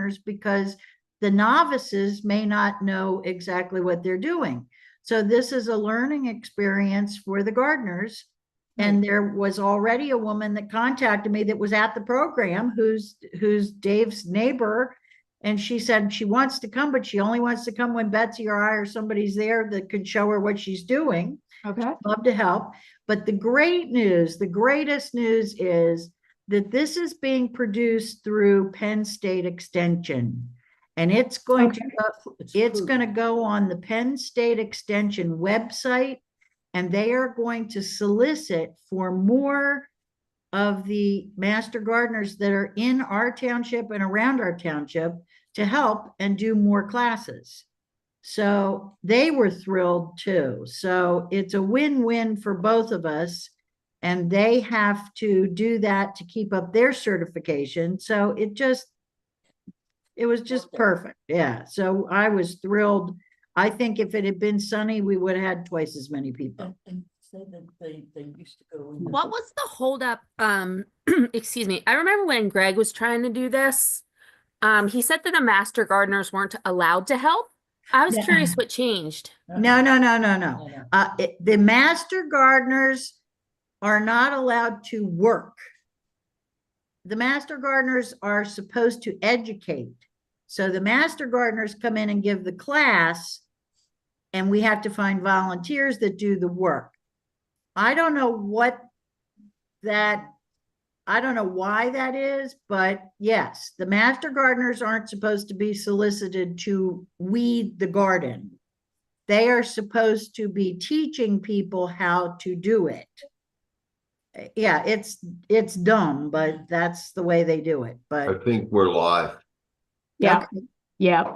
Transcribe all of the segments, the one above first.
gardeners because the novices may not know exactly what they're doing. So this is a learning experience for the gardeners. And there was already a woman that contacted me that was at the program who's Dave's neighbor. And she said she wants to come, but she only wants to come when Betsy or I or somebody's there that could show her what she's doing. Okay. She'd love to help. But the great news, the greatest news is that this is being produced through Penn State Extension. And it's going to go on the Penn State Extension website, and they are going to solicit for more of the master gardeners that are in our township and around our township to help and do more classes. So they were thrilled too. So it's a win-win for both of us. And they have to do that to keep up their certification. So it was just perfect. Yeah. So I was thrilled. I think if it had been sunny, we would have had twice as many people. And said that they used to go. What was the holdup? Excuse me. I remember when Greg was trying to do this. He said that the master gardeners weren't allowed to help. I was curious what changed. No. The master gardeners are not allowed to work. The master gardeners are supposed to educate. So the master gardeners come in and give the class, and we have to find volunteers that do the work. I don't know why that is, but yes, the master gardeners aren't supposed to be solicited to weed the garden. They are supposed to be teaching people how to do it. Yeah, it's dumb, but that's the way they do it. I But think we're live. Yeah. okay. Yeah.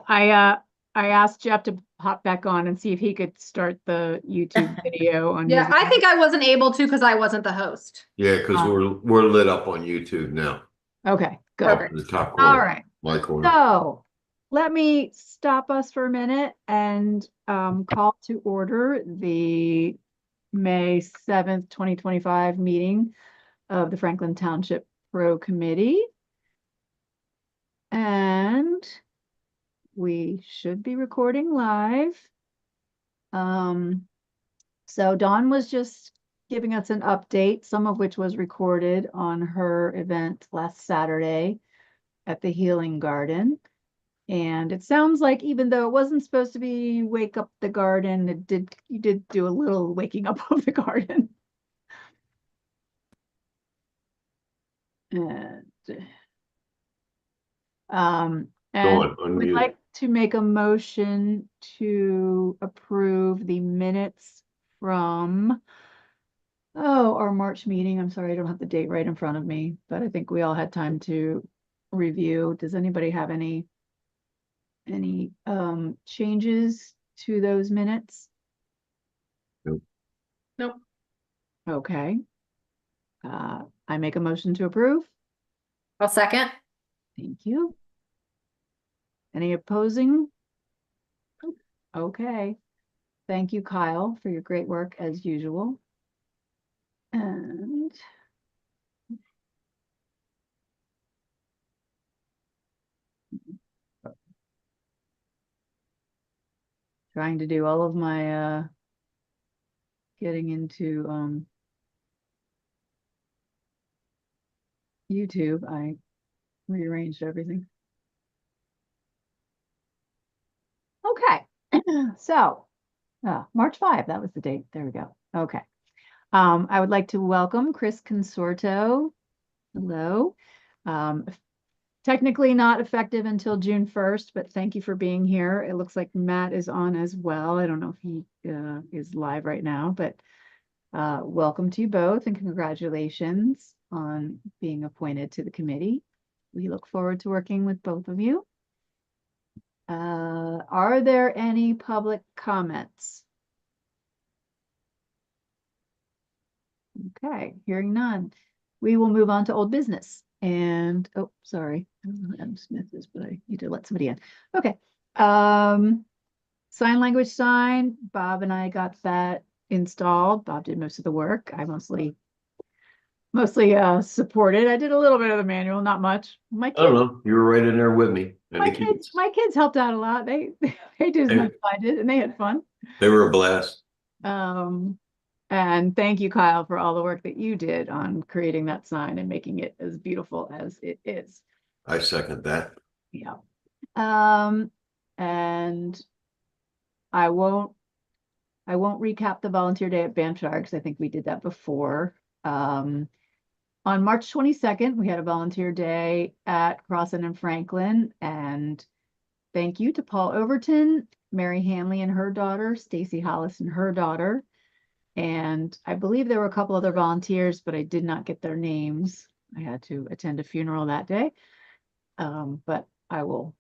I asked Jeff to hop back on and see if he could start the YouTube video on Yeah, his I think I wasn't able to because I wasn't the host. Yeah, because we're lit up on YouTube now. Okay, good. Up in the top corner, All right. my corner. So let me stop us for a minute and call to order the May 7th, 2025 meeting of the Franklin Township Pro Committee. And we should be recording live. So Dawn was just giving us an update, some of which was recorded on her event last Saturday at the Healing Garden. And it sounds like even though it wasn't supposed to be wake up the garden, you did do a little waking up of the garden. And Dawn, we'd unmute. like to make a motion to approve the minutes from our March meeting. I'm sorry, I don't have the date right in front of me, but I think we all had time to review. Does anybody have any changes to those minutes? Nope. Nope. Okay. I make a motion to approve. I'll second. Thank you. Any opposing? Okay. Thank you, Kyle, for your great work as usual. And trying to do all of my getting into YouTube. I rearranged everything. Okay. So March 5, that was the date. There we go. Okay. I would like to welcome Chris Consorto. Hello. Technically not effective until June 1st, but thank you for being here. It looks like Matt is on as well. I don't know if he is live right now, but welcome to you both and congratulations on being appointed to the committee. We look forward to working with both of you. Are there any public comments? Okay, hearing none. We will move on to old business. And, oh, sorry, I don't know who Adam Smith is, but I need to let somebody in. Okay. Sign language sign. Bob and I got that installed. Bob did most of the work. I mostly mostly supported. I did a little bit of the manual, not much. My I don't kids, know, you were right in there with me. And my the kids, kids, my kids helped out a lot. They they did as Hey. much as I did, and they had fun. they were a blast. And thank you, Kyle, for all the work that you did on creating that sign and making it as beautiful as it is. I second that. Yeah. And I won't recap the volunteer day at Banchard because I think we did that before. On March 22nd, we had a volunteer day at Crossan and Franklin, and thank you to Paul Overton, Mary Hanley and her daughter, Stacy Hollis and her daughter. And I believe there were a couple other volunteers, but I did not get their names. I had to attend a funeral that day. But I will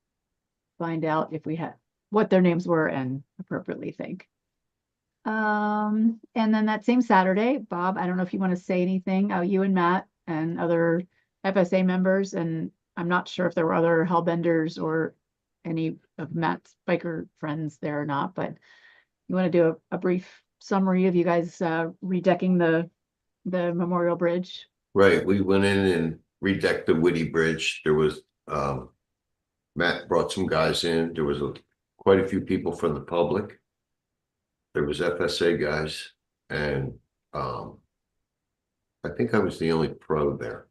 find out if we had what their names were and appropriately thank. And then that same Saturday, Bob, I don't know if you want to say anything, you and Matt and other FSA members, and I'm not sure if there were other Hellbenders or any of Matt's biker friends there or not, but you want to do a brief summary of you guys redecking the Memorial Bridge? Right, we went in and redecked the Whitty Bridge. There was, Matt brought some guys in. There was quite a few people from the public. There was FSA guys and, I think I was the only pro there.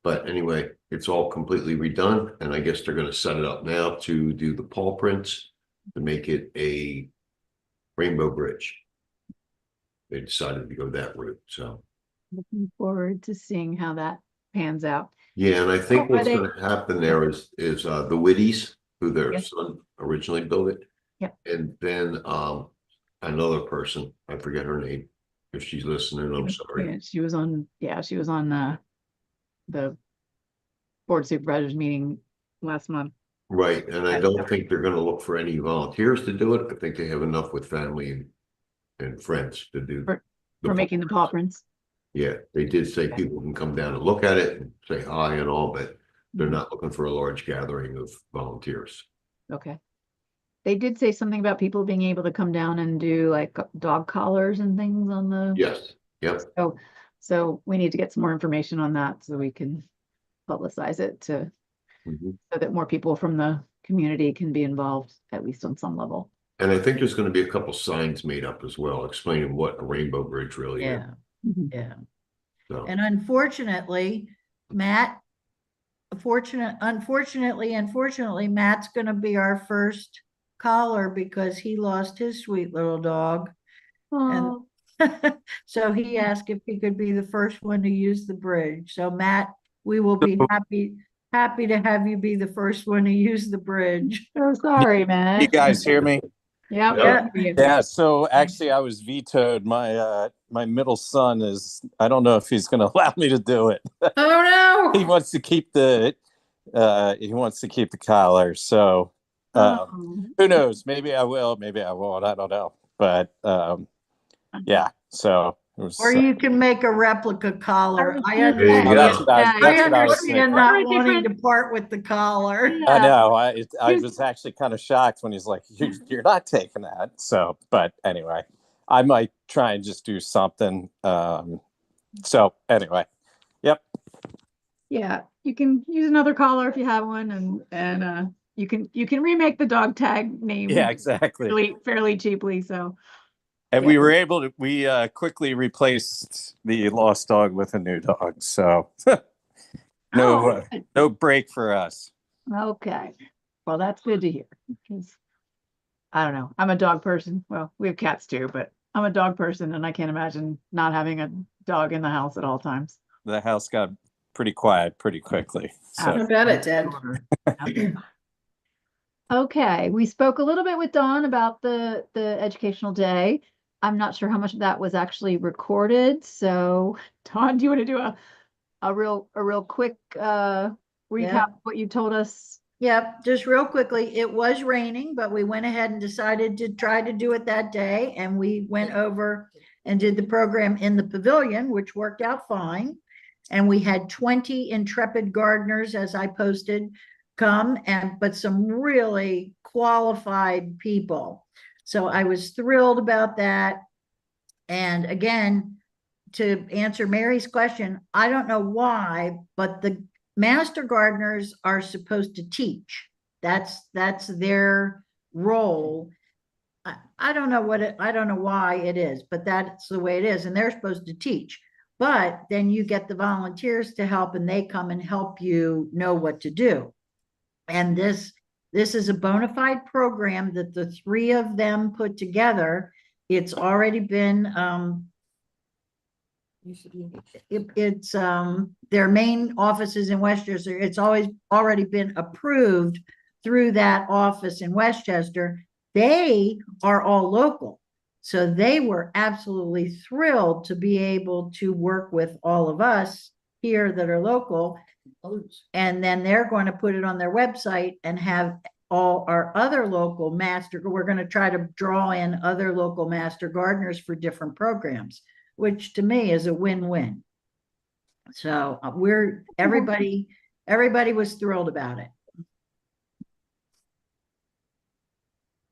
But anyway, it's all completely redone, and I guess they're gonna set it up now to do the paw prints to make it a rainbow bridge. They decided to go that route, so. Looking forward to seeing how that pans out. Yeah, and I think Oh, are what's they- gonna happen there is the Whitties, who their Yep. son originally built it. Yep. And then another person, I forget her name, if she's listening, I'm sorry. Yeah, she was on the board supervisors meeting last month. Right, and I don't think they're gonna look for any volunteers to do it. I think they have enough with family and friends to do. For making the paw prints. Yeah, they did say people can come down and look at it and say hi and all, but they're not looking for a large gathering of volunteers. Okay. They did say something about people being able to come down and do like dog collars and things on the. Yes, yep, So we need to get some more information on that so we can publicize it so that more people from the community can be involved, at least on some level. and I think there's gonna be a couple signs made up as well, explaining what a rainbow bridge really is. Yeah, Mhm. yeah. So, And unfortunately, Matt, unfortunately, Matt's gonna be our first caller because he lost his sweet little dog. Oh, So he asked if he could be the first one to use the bridge. So Matt, we will be happy to have you be the first one to use the bridge. so sorry, man. You guys hear me? Yeah. Yeah, so actually I was vetoed. My middle son I don't know if he's gonna allow me to do it. Oh, He wants to keep the collar, so who knows? Maybe I will, maybe I won't, I don't know. But yeah, so it was, Or you can make a replica collar. I There you understand. go. that's what I was understand thinking. not wanting to part with the collar. I know. I was actually kind of shocked when he's like, "You're not taking that." So, but anyway, I might try and just do something. So anyway, yep. Yeah, you can use another collar if you have one, and you can remake the dog tag name. Yeah, exactly. fairly cheaply. So And yeah. we were able to. We quickly replaced the lost dog with a new dog. So no break for us. Okay, well that's good to hear because I don't know. I'm a dog person. Well, we have cats too, but I'm a dog person, and I can't imagine not having a dog in the house at all times. The house got pretty quiet pretty quickly. So I bet it did. Okay, we spoke a little bit with Dawn about the educational day. I'm not sure how much of that was actually recorded. So Dawn, do you want to do a real quick recap of what you told us? Yep, just real quickly, it was raining, but we went ahead and decided to try to do it that day. And we went over and did the program in the pavilion, which worked out fine. And we had 20 intrepid gardeners, as I posted, come, but some really qualified people. So I was thrilled about that. And again, to answer Mary's question, I don't know why, but the master gardeners are supposed to teach. That's their role. I don't know I don't know why it is, but that's the way it is, and they're supposed to teach. But then you get the volunteers to help, and they come and help you know what to do. And this is a bona fide program that the three of them put together. It's already been it's their main offices in Westchester. It's already been approved through that office in Westchester. They are all local. So they were absolutely thrilled to be able to work with all of us here that are local. And then they're going to put it on their website and have all our other local we're going to try to draw in other local master gardeners for different programs, which to me is a win-win. So everybody was thrilled about it.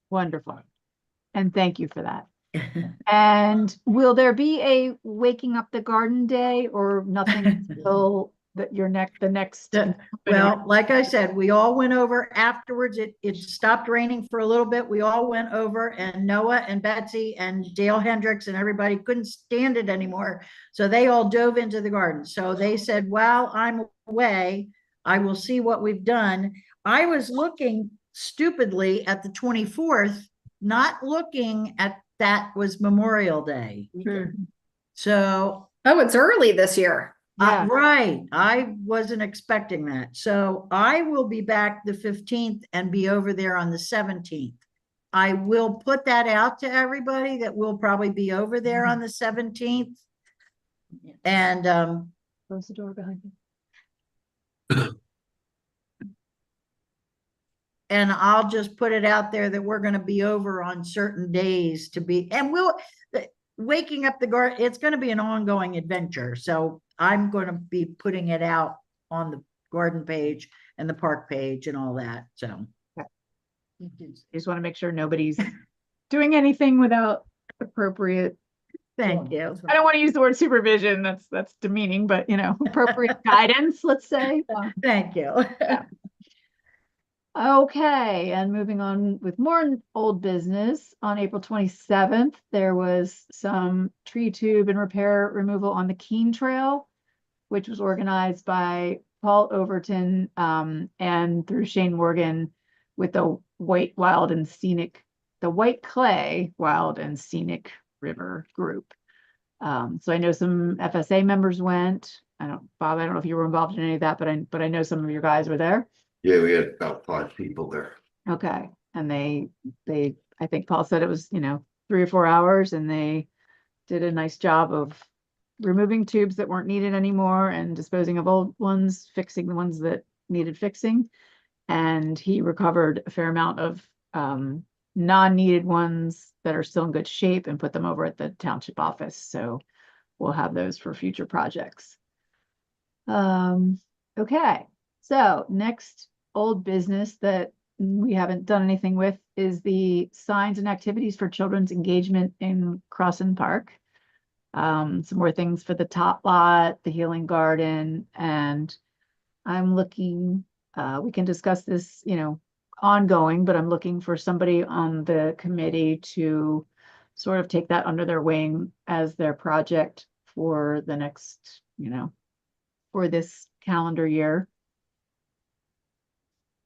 Wonderful. And thank you for that. And will there be a waking up the garden day or nothing until the next? Well, like I said, we all went over afterwards. It stopped raining for a little bit. We all went over, and Noah and Betsy and Dale Hendricks and everybody couldn't stand it anymore. So they all dove into the garden. So they said, while I'm away, I will see what we've done. I was looking stupidly at the 24th, not looking at that was Memorial Day. So Oh, it's early this year. Yeah. right. I wasn't expecting that. So I will be back the 15th and be over there on the 17th. I will put that out to everybody that we'll probably be over there on the 17th. And Close the door behind you. and I'll just put it out there that we're going to be over on certain days and waking up the garden. It's going to be an ongoing adventure. So I'm going to be putting it out on the garden page and the park page and all that. So I just want to make sure nobody's doing anything without appropriate. thank you. I don't want to use the word supervision. That's demeaning, but appropriate guidance, let's say. Thank you. Okay, and moving on with more old business, on April 27th, there was some tree tube and repair removal on the Keene Trail, which was organized by Paul Overton and through Shane Morgan with the White Clay Wild and Scenic River group. So I know some FSA members went. Bob, I don't know if you were involved in any of that, but I know some of your guys were there. Yeah, we had about 5 people there. Okay, and they I think Paul said it was 3 or 4 hours, and they did a nice job of removing tubes that weren't needed anymore and disposing of old ones, fixing the ones that needed fixing. And he recovered a fair amount of non-needed ones that are still in good shape and put them over at the township office. So we'll have those for future projects. Okay, so next old business that we haven't done anything with is the signs and activities for children's engagement in Crossan Park. Some more things for the Tot Lot, the Healing Garden, and I'm looking, we can discuss this, ongoing, but I'm looking for somebody on the committee to sort of take that under their wing as their project for the next, for this calendar year.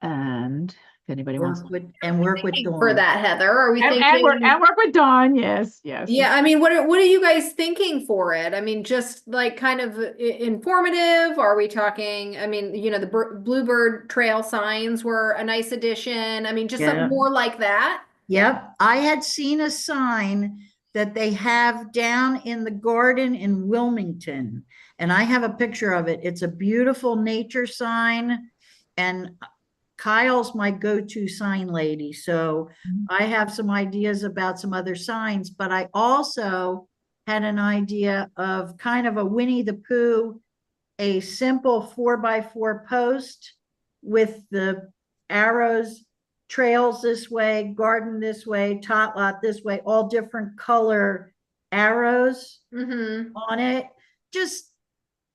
And if anybody wants Work with For Dawn. that, Heather, are we thinking? and work with Dawn, yes. Yeah, I mean, what are you guys thinking for it? I mean, just like kind of informative? Are we talking, I mean, the Bluebird Trail signs were a nice addition. I mean, just Yeah. something more like that. Yep, I had seen a sign that they have down in the garden in Wilmington, and I have a picture of it. It's a beautiful nature sign, and Kyle's my go-to sign lady. So I have some ideas about some other signs, but I also had an idea of kind of a Winnie the Pooh, a simple 4x4 post with the arrows, trails this way, garden this way, tot lot this way, all different color arrows Mm-hmm. on it. Just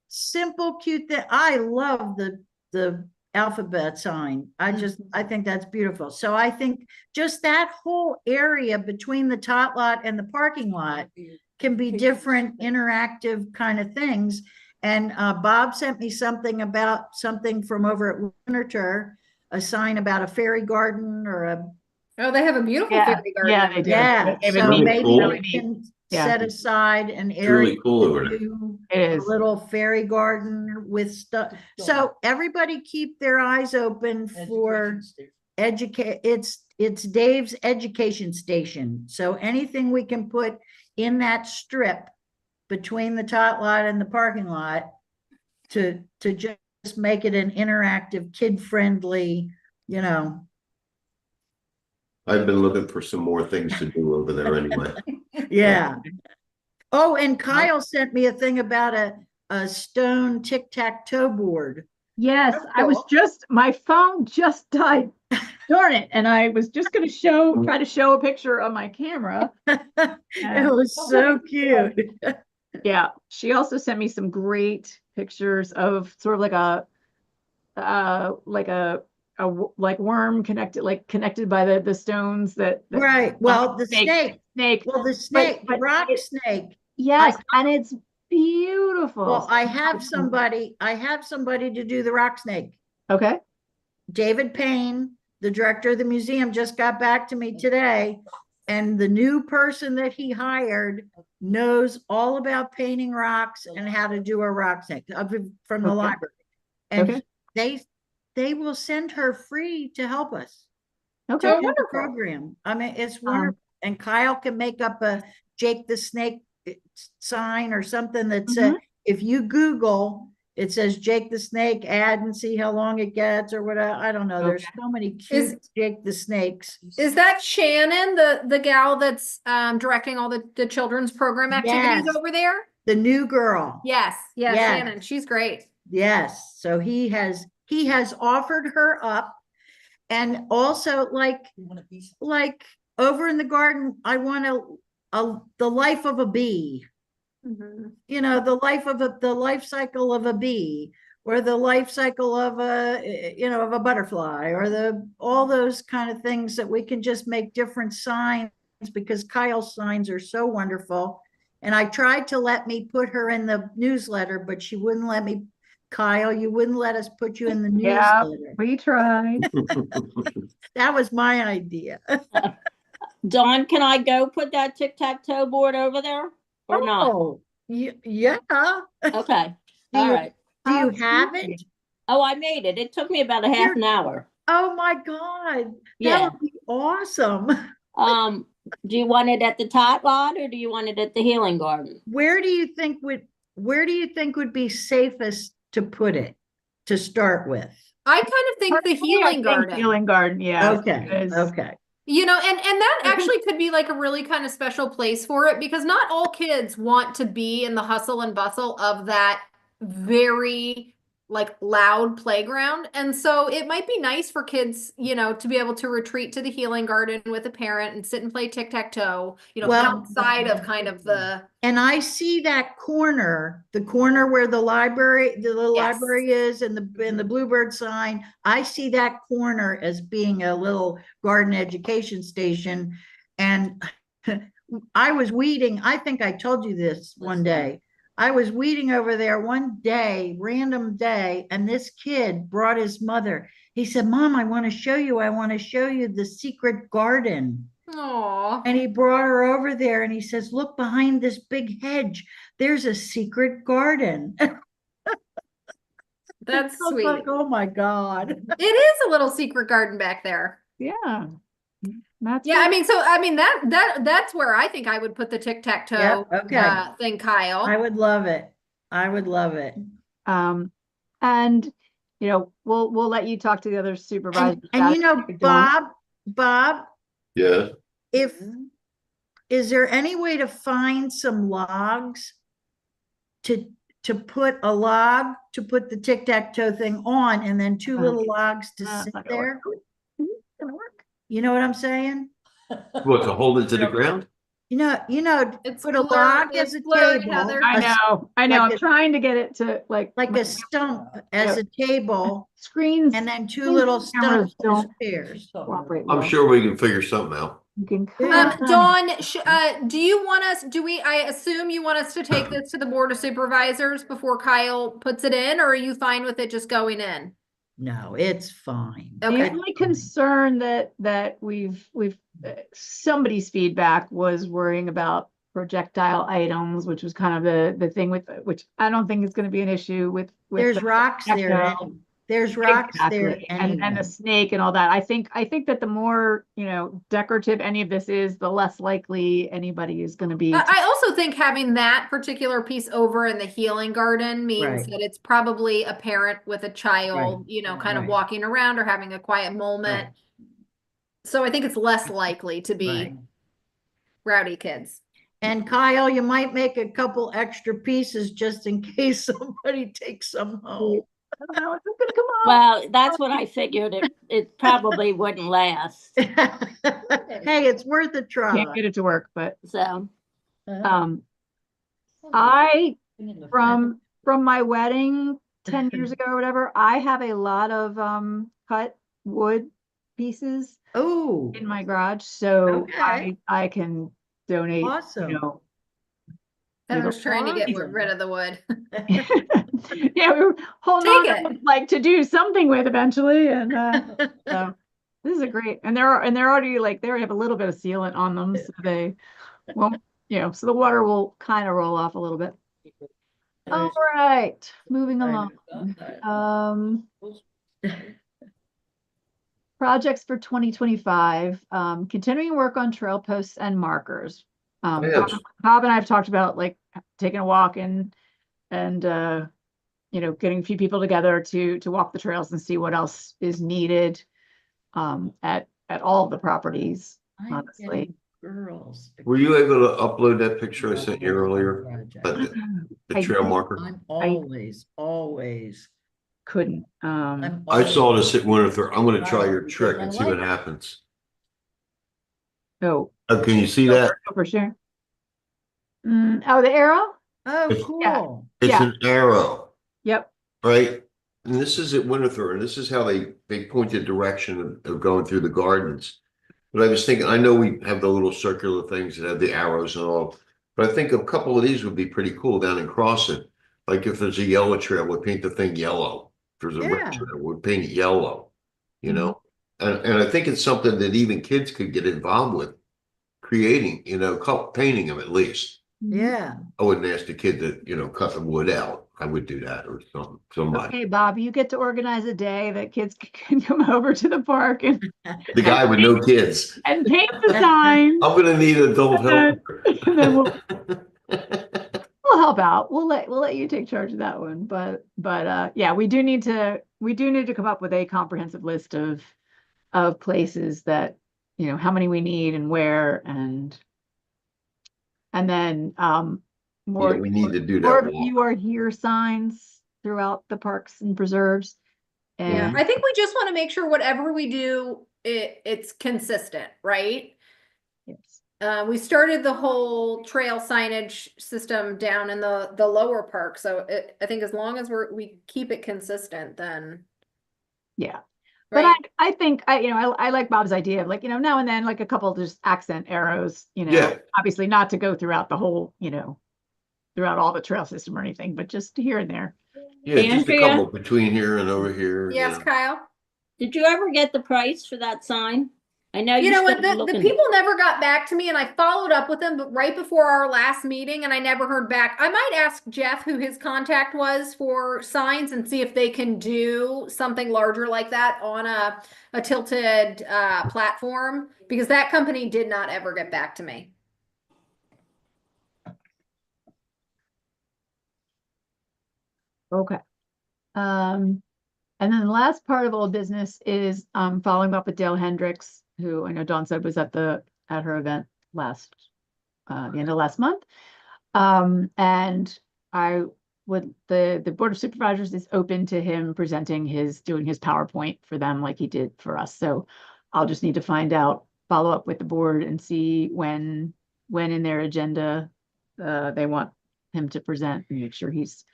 simple, cute thing. I love the alphabet sign. I think that's beautiful. So I think just that whole area between the tot lot and the parking lot can be different interactive kind of things. And Bob sent me something from over at Winterthur, a sign about a fairy garden or a Oh, they have a beautiful Yeah, fairy garden. yeah, over they do. there. yeah, David so Really maybe cool. we can Yeah. set aside an It's area really cool over to there. do It a is. little fairy garden with stuff. So everybody keep their eyes open for it's Dave's education station. So anything we can put in that strip between the tot lot and the parking lot to just make it an interactive, kid-friendly, you know. I've been looking for some more things to do over there anyway. Yeah. Oh, and Kyle sent me a thing about a stone tic-tac-toe board. Yes, I was my phone just died. Darn it. And I was just going to try to show a picture on my camera. It was so cute. Yeah. She also sent me some great pictures of sort of like worm connected by the stones that Right. Well, the snake. snake. Well, the snake, the but rock it- snake. Yes, and it's beautiful. Well, I have somebody to do the rock snake. Okay. David Payne, the director of the museum, just got back to me today. And the new person that he hired knows all about painting rocks and how to do a rock snake from the Okay. library. And Okay. they will send her free to help us. Okay. To do the program. I mean, it's wonderful. And Kyle can make up a Jake the Snake sign or something that says, if you Google, it says Jake the Snake, add and see how long it gets or whatever. I don't know. There's so many cute Jake the Snakes. Is that Shannon, the gal that's directing all the children's program activities Yes. over there? The new girl. Yes, Yes. Shannon. She's great. Yes. So he has offered her up. And also like over in the garden, I want the life of a bee, you know, the life cycle of a bee, or the life cycle of a butterfly, or all those kind of things that we can just make different signs, because Kyle's signs are so wonderful. And I tried to let me put her in the newsletter, but she wouldn't let me. Kyle, you wouldn't let us put you in the newsletter. We tried. That was my idea. Dawn, can I go put that tic-tac-toe board over there or not? Oh, yeah. Okay, Do all you- right. Do you have it? Oh, I made it. It took me about a half an hour. Oh my God. That Yeah. would be awesome. Do you want it at the tot lot or do you want it at the healing garden? Where do you think would be safest to put it to start with? I kind of think the healing garden. Healing garden, yeah. Okay, because- okay. You know, and that actually could be like a really kind of special place for it, because not all kids want to be in the hustle and bustle of that very like loud playground. And so it might be nice for kids, you know, to be able to retreat to the healing garden with a parent and sit and play tic-tac-toe, you know, Well- outside of kind of the And I see that corner, the corner where the little Yes. library is, and the Bluebird sign. I see that corner as being a little garden education station. And I was weeding, I think I told you this one day. I was weeding over there one day, random day, and this kid brought his mother. He said, "Mom, I want to show you the secret garden." Aw. And he brought her over there and he says, "Look behind this big hedge. There's a secret garden." That's I was sweet. like, oh my God. It is a little secret garden back there. Yeah. That's Yeah, I mean, so I mean that's where I think I would put the tic-tac-toe Yep, okay. thing, Kyle. I would love it. I would love it. and you know, we'll let you talk to the other supervisors. And you know, about it if you want. Bob, Yeah, is there any way to find some logs to put the tic-tac-toe thing on, and then two little logs to It's sit not gonna there? work. It's gonna work. You know what I'm saying? what, to hold it to the ground? It's put a blurry- log it's as a blurry, table. Heather. I know, like I'm a- trying to get it to like a stump as a table, screens. and then two screens little and cameras stumps as don't chairs. cooperate I'm well. sure we can figure something out. You can Yeah. kind of- Dawn, do you want us, I assume you want us to take this to the Board of Supervisors before Kyle puts it in, or are you fine with it just going in? No, it's fine. The Okay. only concern that we've somebody's feedback was worrying about projectile items, which was kind of the thing with which I don't think is going to be an issue with. There's the rocks there. projectile. There's rocks there Exactly. And anyway. the snake and all that. I think that the more, decorative any of this is, the less likely anybody is going to be. I also think having that particular piece over in the healing garden means Right. that it's probably a parent with a child, kind of Right. walking around or having a quiet moment. So I think it's less likely to be Right. rowdy kids. And Kyle, you might make a couple extra pieces just in case somebody takes some home. I don't know, it's going to come on. Well, that's what I figured. It probably wouldn't last. Hey, it's worth a try. Can't get it to work, but So, I from my wedding 10 years ago or whatever, I have a lot of cut wood pieces Oh, in my garage, so Okay. I can donate, awesome. I Little was trying to get flags. rid of the wood. Yeah, we were holding on Take to it. like to do something with eventually, and so this is a great, and they're already like they already have a little bit of sealant on them, so they won't, so the water will kind of roll off a little bit. All right, moving along. Projects for 2025, continuing work on trail posts and markers. Yes. Bob and I have talked about like taking a walk and getting a few people together to walk the trails and see what else is needed at all the properties, honestly. Girls. Were you able to upload that picture I sent you earlier? But the I trail did. marker? I'm always. Couldn't. I saw this at Winterthur. I'm gonna try your trick and see what happens. Oh, Oh, can you see that? for sure. Oh, the arrow? Oh, It's- cool. It's Yeah. an arrow, Yep. right? And this is at Winterthur, and this is how they point the direction of going through the gardens. But I was thinking, I know we have the little circular things that have the arrows and all, but I think a couple of these would be pretty cool down in Crossing. Like if there's a yellow trail, we'd paint the thing yellow. If there's a Yeah. red trail, we'd paint it yellow, And I think it's something that even kids could get involved with, creating, painting them at least. Yeah. I wouldn't ask the kid to, cut the wood out. I would do that or somebody. Okay, Bob, you get to organize a day that kids can come over to the park and The guy with no kids. paint the sign. I'm gonna need adult help. And then we'll help out. We'll let you take charge of that one. But yeah, we do need to come up with a comprehensive list of places that, how many we need and where, and then more. Yeah, we need to do More that walk. you are here signs throughout the parks and preserves. Yeah, And I think we just want to make sure whatever we do, it's consistent, right? yes. We started the whole trail signage system down in the lower park, so I think as long as we keep it consistent, then. Yeah. But Right. I think I like Bob's idea of like, now and then like a couple just accent arrows, Yeah. obviously not to go throughout the whole, throughout all the trail system or anything, but just here and there. Yeah, just a Andrea? couple between here and over here. Yes, Kyle? did you ever get the price for that sign? I know You know what, started the looking- people never got back to me, and I followed up with them, but right before our last meeting, and I never heard back. I might ask Jeff who his contact was for signs and see if they can do something larger like that on a tilted platform, because that company did not ever get back to me. Okay. And then the last part of old business is following up with Dale Hendricks, who I know Dawn said was at her event the end of last month. And the Board of Supervisors is open to him doing his PowerPoint for them like he did for us. So I'll just need to follow up with the board and see when when in their agenda, they want him to present, and make sure he's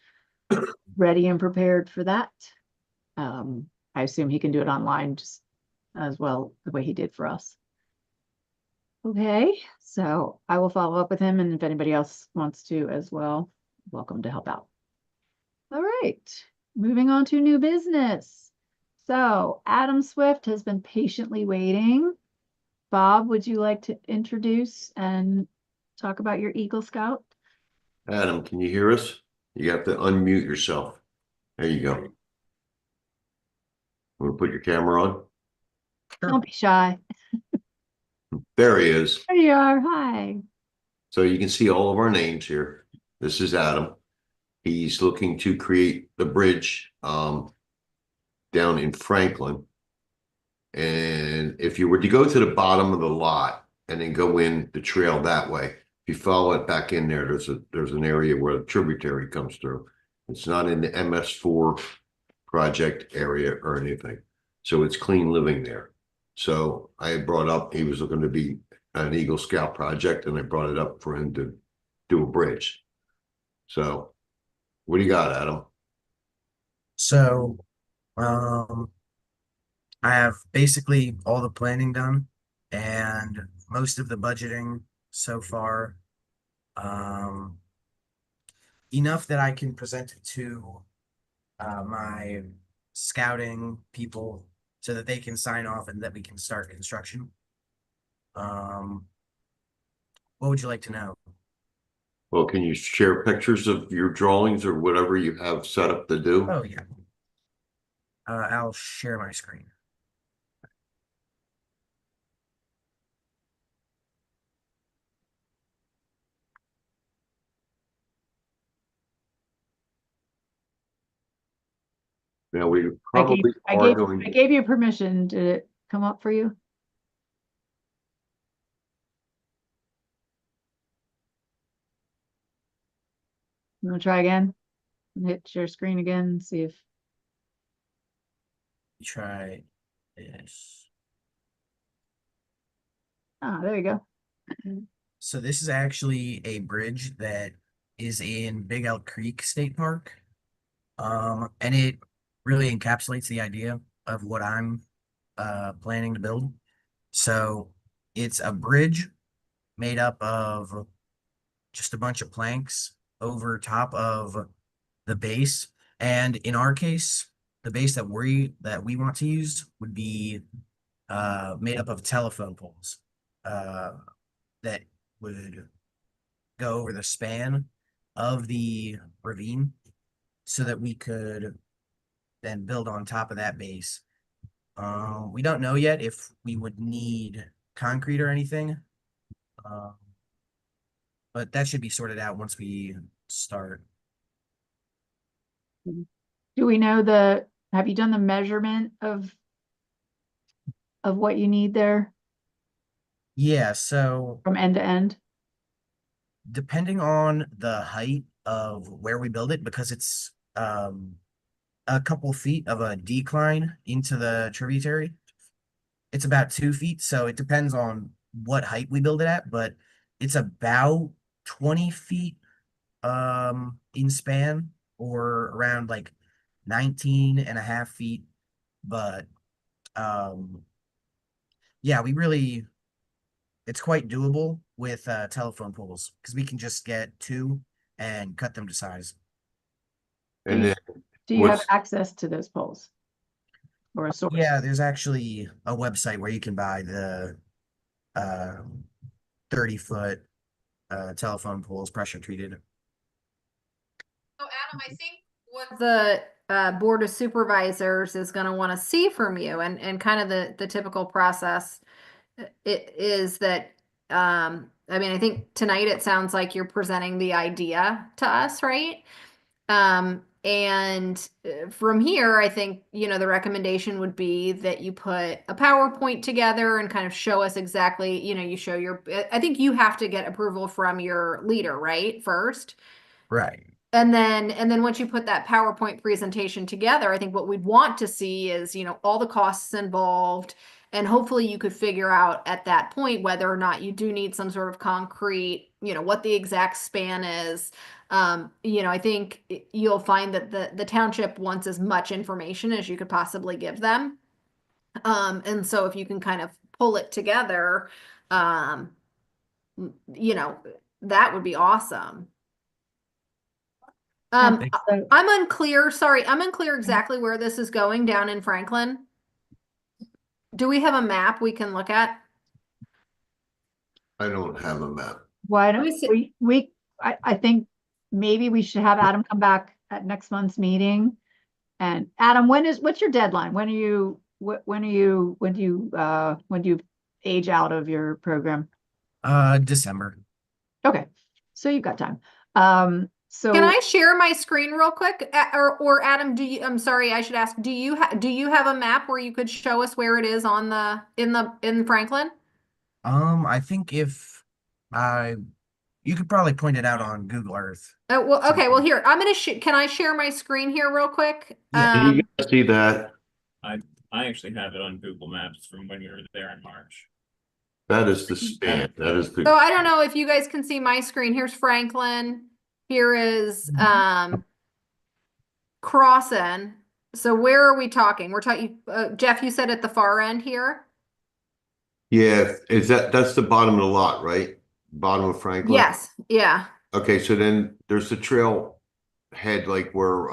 ready and prepared for that. I assume he can do it online just as well, the way he did for us. Okay, so I will follow up with him, and if anybody else wants to as well, welcome to help out. All right, moving on to new business. So Adam Swift has been patiently waiting. Bob, would you like to introduce and talk about your Eagle Scout? Adam, can you hear us? You have to unmute yourself. There you go. Want to put your camera on? Don't be shy. There he is. There you are. Hi. So you can see all of our names here. This is Adam. He's looking to create the bridge down in Franklin. And if you were to go to the bottom of the lot and then go in the trail that way, if you follow it back in there, there's an area where the tributary comes through. It's not in the MS4 project area or anything. So it's clean living there. So I had brought up, he was looking to be an Eagle Scout project, and I brought it up for him to do a bridge. So what do you got, Adam? So, I have basically all the planning done and most of the budgeting so far. Enough that I can present it to my scouting people so that they can sign off and that we can start construction. What would you like to know? Well, can you share pictures of your drawings or whatever you have set up to do? Oh, yeah. I'll share my screen. Now, we I gave, probably I are gave, going. I gave you permission. Did it come up for you? You want to try again? Hit share screen again and see if, Try this. there you go. So this is actually a bridge that is in Big Elk Creek State Park. And it really encapsulates the idea of what I'm planning to build. So it's a bridge made up of just a bunch of planks over top of the base. And in our case, the base that we want to use would be made up of telephone poles that would go over the span of the ravine so that we could then build on top of that base. We don't know yet if we would need concrete or anything, but that should be sorted out once we start. Do we know have you done the measurement of what you need there Yeah, so from end to end? depending on the height of where we build it, because it's a couple feet of a decline into the tributary, it's about 2 feet. So it depends on what height we build it at, but it's about 20 feet in span, or around like 19 and a half feet. But yeah, it's quite doable with telephone poles, because we can just get 2 and cut them to size. And then Do you have what's- access to those poles? Or a source? Yeah, there's actually a website where you can buy the 30-foot telephone poles, pressure treated. So Adam, I think what the Board of Supervisors is going to want to see from you, and kind of the typical process, it is that, I mean, I think tonight it sounds like you're presenting the idea to us, right? And from here, I think, the recommendation would be that you put a PowerPoint together and kind of show us exactly, you show I think you have to get approval from your leader, right? First. Right. And then once you put that PowerPoint presentation together, I think what we'd want to see is, all the costs involved, And hopefully you could figure out at that point whether or not you do need some sort of concrete, what the exact span is. I think you'll find that the township wants as much information as you could possibly give them. And so if you can kind of pull it together, that would be awesome. Okay, so- I'm unclear, sorry, I'm unclear exactly where this is going down in Franklin. Do we have a map we can look at? I don't have a map. Why Let don't me see. I think maybe we should have Adam come back at next month's meeting. And Adam, what's your deadline? When do you age out of your program? December. Okay, so you've got time. So Can I share my screen real quick? Or Adam, I'm sorry, I should ask, do you have a map where you could show us where it is in Franklin? I think you could probably point it out on Google Earth. Oh, well, okay, well, here, can I share my screen here real quick? Yeah. Can you guys see that? I actually have it on Google Maps from when we were there in March. That is the span. That is So the, I don't know if you guys can see my screen. Here's Franklin. Here is Crossan. So where are we talking? We're talking, Jeff, you said at the far end here? yeah, that's the bottom of the lot, right? Bottom of Franklin? Yes, yeah. Okay, so then there's the trail head, like where,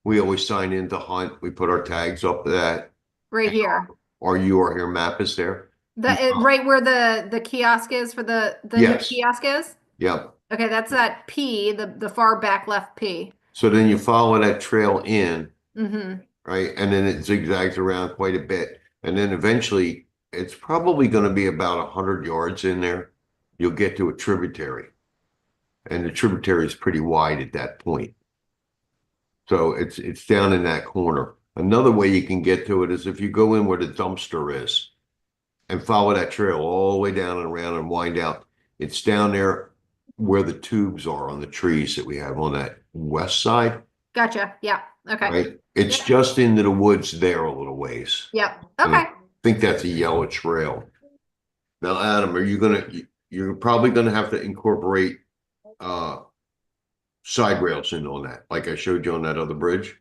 we always sign in to hunt. We put our tags up that. Right here. Or you are here, map is there? Right where the kiosk is for the new Yes. kiosk is? Yep. Okay, that's that P, the far back left P. So then you follow that trail in, Mm-hmm. right? And then it zigzags around quite a bit. And then eventually it's probably going to be about 100 yards in there. You'll get to a tributary. And the tributary is pretty wide at that point. So it's down in that corner. Another way you can get to it is if you go in where the dumpster is and follow that trail all the way down and around and wind out. It's down there where the tubes are on the trees that we have on that west side, Gotcha. Yeah. Okay. right? It's Yeah. just into the woods there a little ways. Yep. And Okay. I think that's a yellow trail. Now, Adam, you're probably gonna have to incorporate side rails in on that, like I showed you on that other bridge,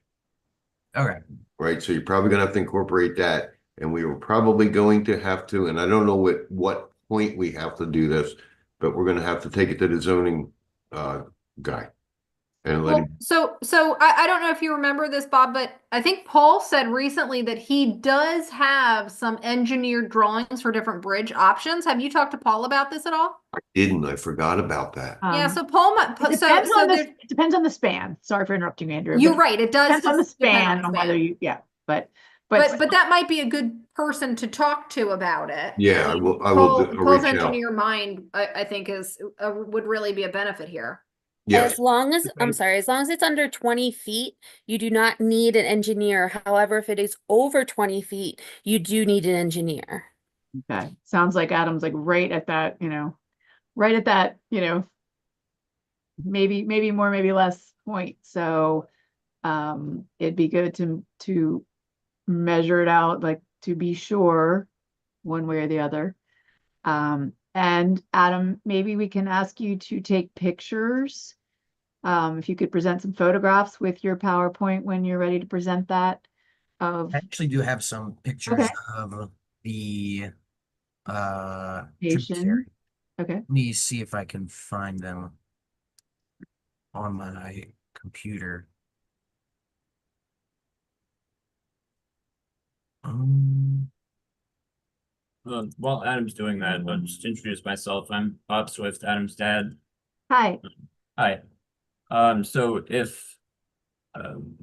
Okay. right? So you're probably gonna have to incorporate that. And we were probably going to have to, and I don't know what point we have to do this, but we're gonna have to take it to the zoning guy. And let Well, him, so I don't know if you remember this, Bob, but I think Paul said recently that he does have some engineered drawings for different bridge options. Have you talked to Paul about this at all? I forgot about that. Yeah, so Paul might, It so depends on there- it depends on the span. Sorry for interrupting you, Andrew. you're but right, it does. Depends on the just depend span the on whether span. you, yeah, but But that might be a good person to talk to about it. Yeah, I mean, will Paul's reach out. engineer mind, I think would really be a benefit here. Yeah, As long as, I'm sorry, as long as it's under 20 feet, you do not need an engineer. However, if it is over 20 feet, you do need an engineer. okay. Sounds like Adam's like right at that, maybe more, maybe less point. So it'd be good to measure it out, like to be sure one way or the other. And Adam, maybe we can ask you to take pictures. If you could present some photographs with your PowerPoint when you're ready to present that of I actually do have some pictures Okay. of the Station. tributary. okay. Let me see if I can find them on my computer. While Adam's doing that, I'll just introduce myself. I'm Bob Swift, Adam's dad. Hi. Hi. So if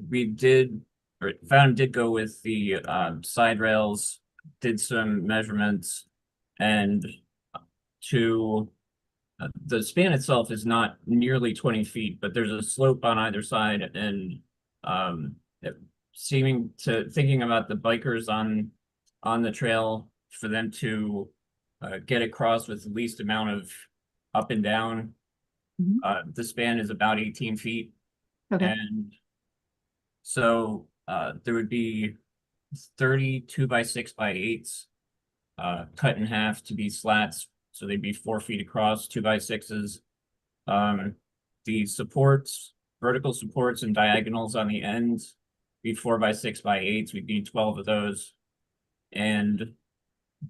we did, or Fountain did go with the side rails, did some measurements, and to the span itself is not nearly 20 feet, but there's a slope on either side, and thinking about the bikers on the trail, for them to get across with the least amount of up and down. Mhm. The span is about 18 feet. Okay. And so there would be 30 2x6x8s cut in half to be slats, so they'd be 4 feet across, 2x6s. The supports, vertical supports and diagonals on the ends, be 4x6x8s. We'd need 12 of those. And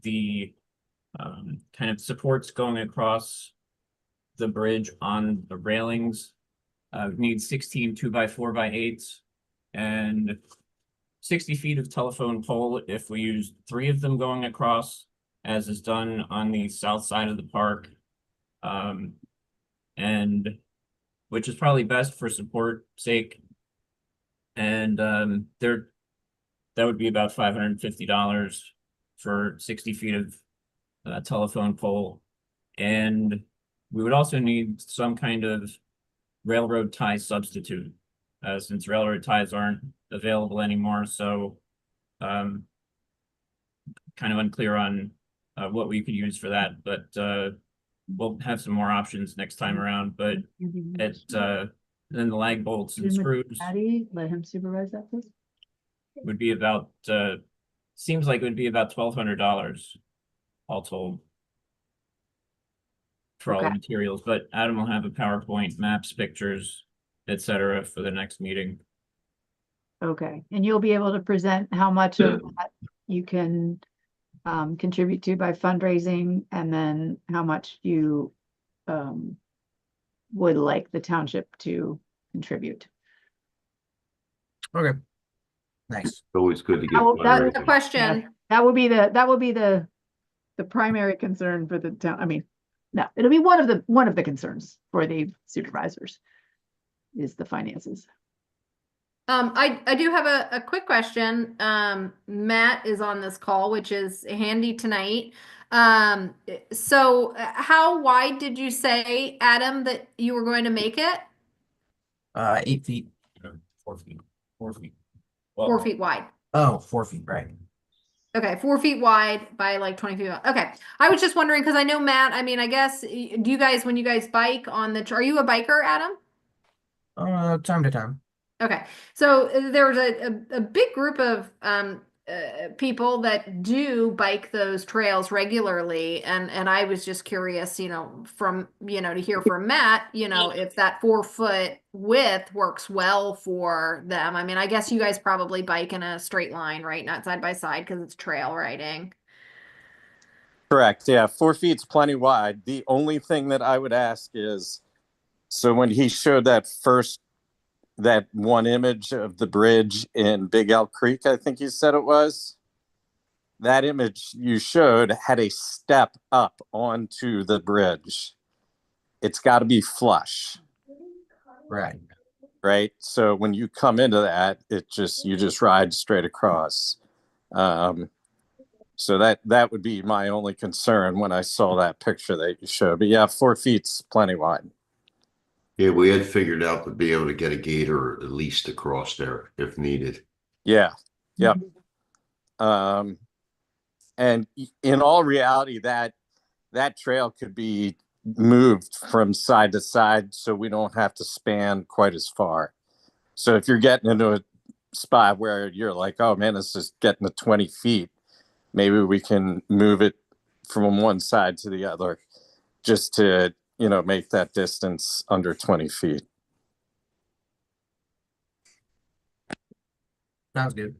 the kind of supports going across the bridge on the railings need 16 2x4x8s and 60 feet of telephone pole if we use 3 of them going across, as is done on the south side of the park. And which is probably best for support sake. And that would be about $550 for 60 feet of telephone pole. And we would also need some kind of railroad tie substitute, since railroad ties aren't available anymore. So kind of unclear on what we could use for that, but we'll have some more options next time around. But then the lag bolts and screws Patty, let him supervise that, please. would be about seems like it would be about $1,200 all told for all the Okay. materials. But Adam will have a PowerPoint, maps, pictures, etc. for the next meeting. Okay, and you'll be able to present how much of that you can contribute to by fundraising, and then how much you would like the township to contribute. Okay. Nice. It's always good to get. Now, That's fundraising. the question. That would be the primary concern for the town. I mean, no, it'll be one of the concerns for the supervisors is the finances. I do have a quick question. Matt is on this call, which is handy tonight. So how wide did you say, Adam, that you were going to make it? 8 feet. 4 feet. 4 feet. 4 feet wide. Oh, 4 feet, right. Okay, 4 feet wide by like 20 feet wide. Okay, I was just wondering because I know Matt. I mean, I guess do you guys when you guys bike on the? Are you a biker, Adam? Time to time. Okay, so there was a big group of people that do bike those trails regularly, and I was just curious, from to hear from Matt, if that 4 foot width works well for them. I mean, I guess you guys probably bike in a straight line, right? Not side by side because it's trail riding. Correct. Yeah, 4 feet's plenty wide. The only thing that I would ask is, so when he showed that one image of the bridge in Big Elk Creek, I think you said it was, that image you showed had a step up onto the bridge. It's got to be flush. Right. Right. So when you come into that, you just ride straight across. So that would be my only concern when I saw that picture that you showed. But yeah, 4 feet's plenty wide. Yeah, we had figured out to be able to get a gator at least across there if needed. Yeah. Yep. And in all reality, that trail could be moved from side to side, so we don't have to span quite as far. So if you're getting into a spot where you're like, oh man, this is getting to 20 feet, maybe we can move it from one side to the other just to, make that distance under 20 feet. Sounds good.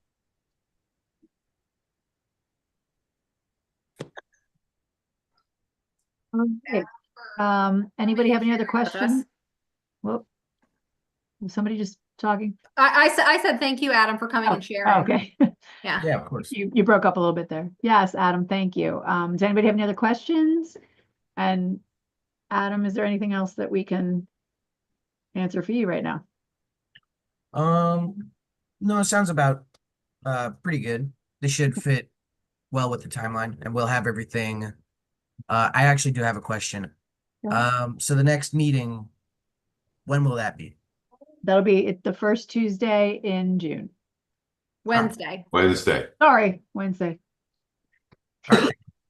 Okay. Anybody have any other questions? Whoop. Was somebody just talking? I said thank you, Adam, for coming and sharing. Okay. Yeah. Yeah, of course. You broke up a little bit there. Yes, Adam, thank you. Does anybody have any other questions? And Adam, is there anything else that we can answer for you right now? No, it sounds about pretty good. This should fit well with the timeline, and we'll have everything. I actually do have a question. So the next meeting, when will that be? That'll be the first Tuesday in June. Wednesday. Wednesday. Sorry, Wednesday.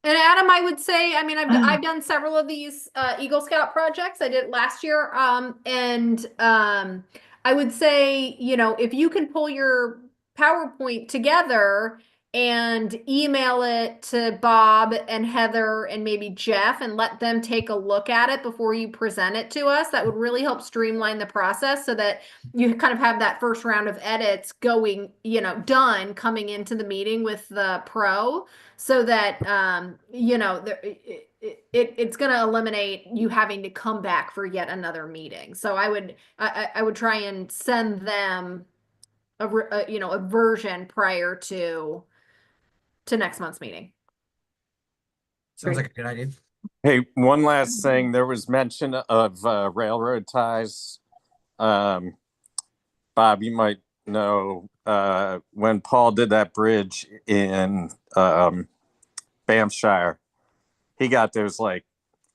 And Adam, I would say, I mean, I've done several of these Eagle Scout projects. I did it last year. I would say, if you can pull your PowerPoint together and email it to Bob and Heather and maybe Jeff and let them take a look at it before you present it to us. That would really help streamline the process so that you kind of have that first round of edits going, done coming into the meeting with the pro so that, it's going to eliminate you having to come back for yet another meeting. So I would try and send them a version prior to next month's meeting. Sounds like a good idea. Hey, one last thing. There was mention of railroad ties. Bob, you might know when Paul did that bridge in Banffshire, he got those what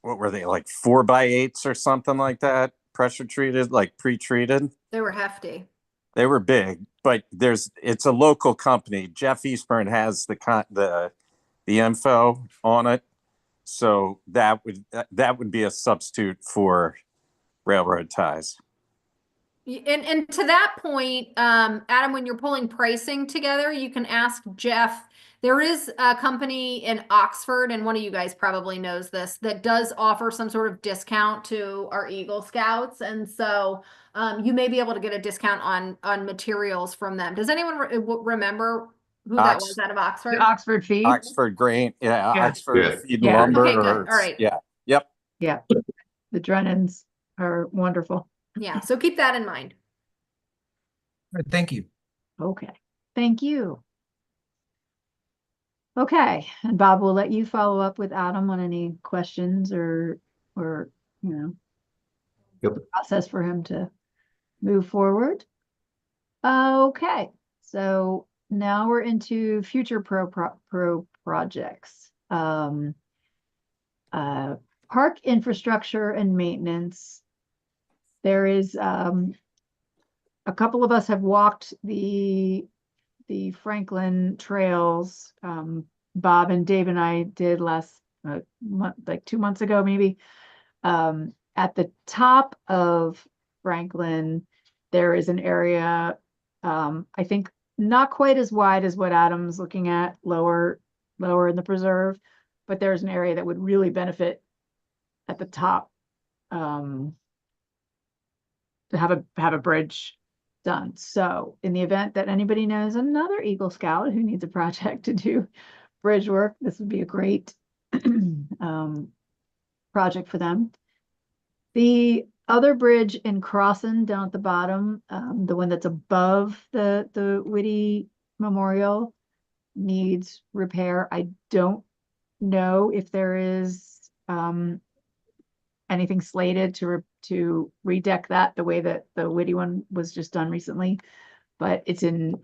were they, 4x8s or something like that, pressure treated, pre-treated. They were hefty. They were big, but it's a local company. Jeff Eastburn has the info on it. So that would be a substitute for railroad ties. And to that point, Adam, when you're pulling pricing together, you can ask Jeff. There is a company in Oxford, and one of you guys probably knows this, that does offer some sort of discount to our Eagle Scouts. And so you may be able to get a discount on materials from them. Does anyone remember who that was out of Oxford? The Oxford Feed. Oxford Grain, yeah, Yeah. Oxford Yeah. Feed Yeah. Lumber. Okay, good. All right. Yeah, yep. Yeah. The Drennans are wonderful. Yeah, so keep that in mind. All right, thank you. Okay. Thank you. Okay. And Bob, will let you follow up with Adam on any questions or, Yep. process for him to move forward. Okay. So now we're into future pro projects. Park infrastructure and maintenance. There is a couple of us have walked the Franklin trails. Bob and Dave and I did last 2 months ago, maybe. At the top of Franklin, there is an area, I think not quite as wide as what Adam's looking at lower in the preserve, but there's an area that would really benefit at the top to have a bridge done. So in the event that anybody knows another Eagle Scout who needs a project to do bridge work, this would be a great project for them. The other bridge in Crossan down at the bottom, the one that's above the Whitty Memorial, needs repair. I don't know if there is anything slated to redeck that the way that the Whitty one was just done recently, but it's in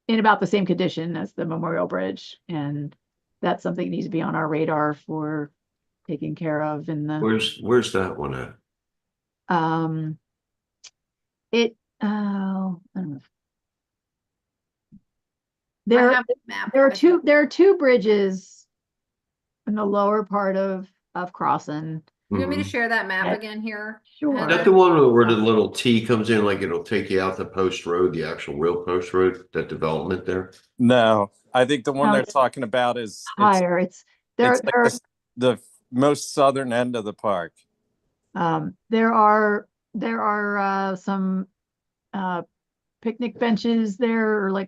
about the same condition as the Memorial Bridge, and that's something that needs to be on our radar for taking care of in the Where's that one at? I don't know. I have the map. There are two bridges in the lower part of Crossan. You want me to Mhm. share that map Yeah. again here? Sure. Is that the one where the little T comes in, it'll take you out the post road, the actual real post road, that development there? No, I think the one No, they're it's talking about is Higher. There it's like the most southern end of the park. there are some picnic benches there, or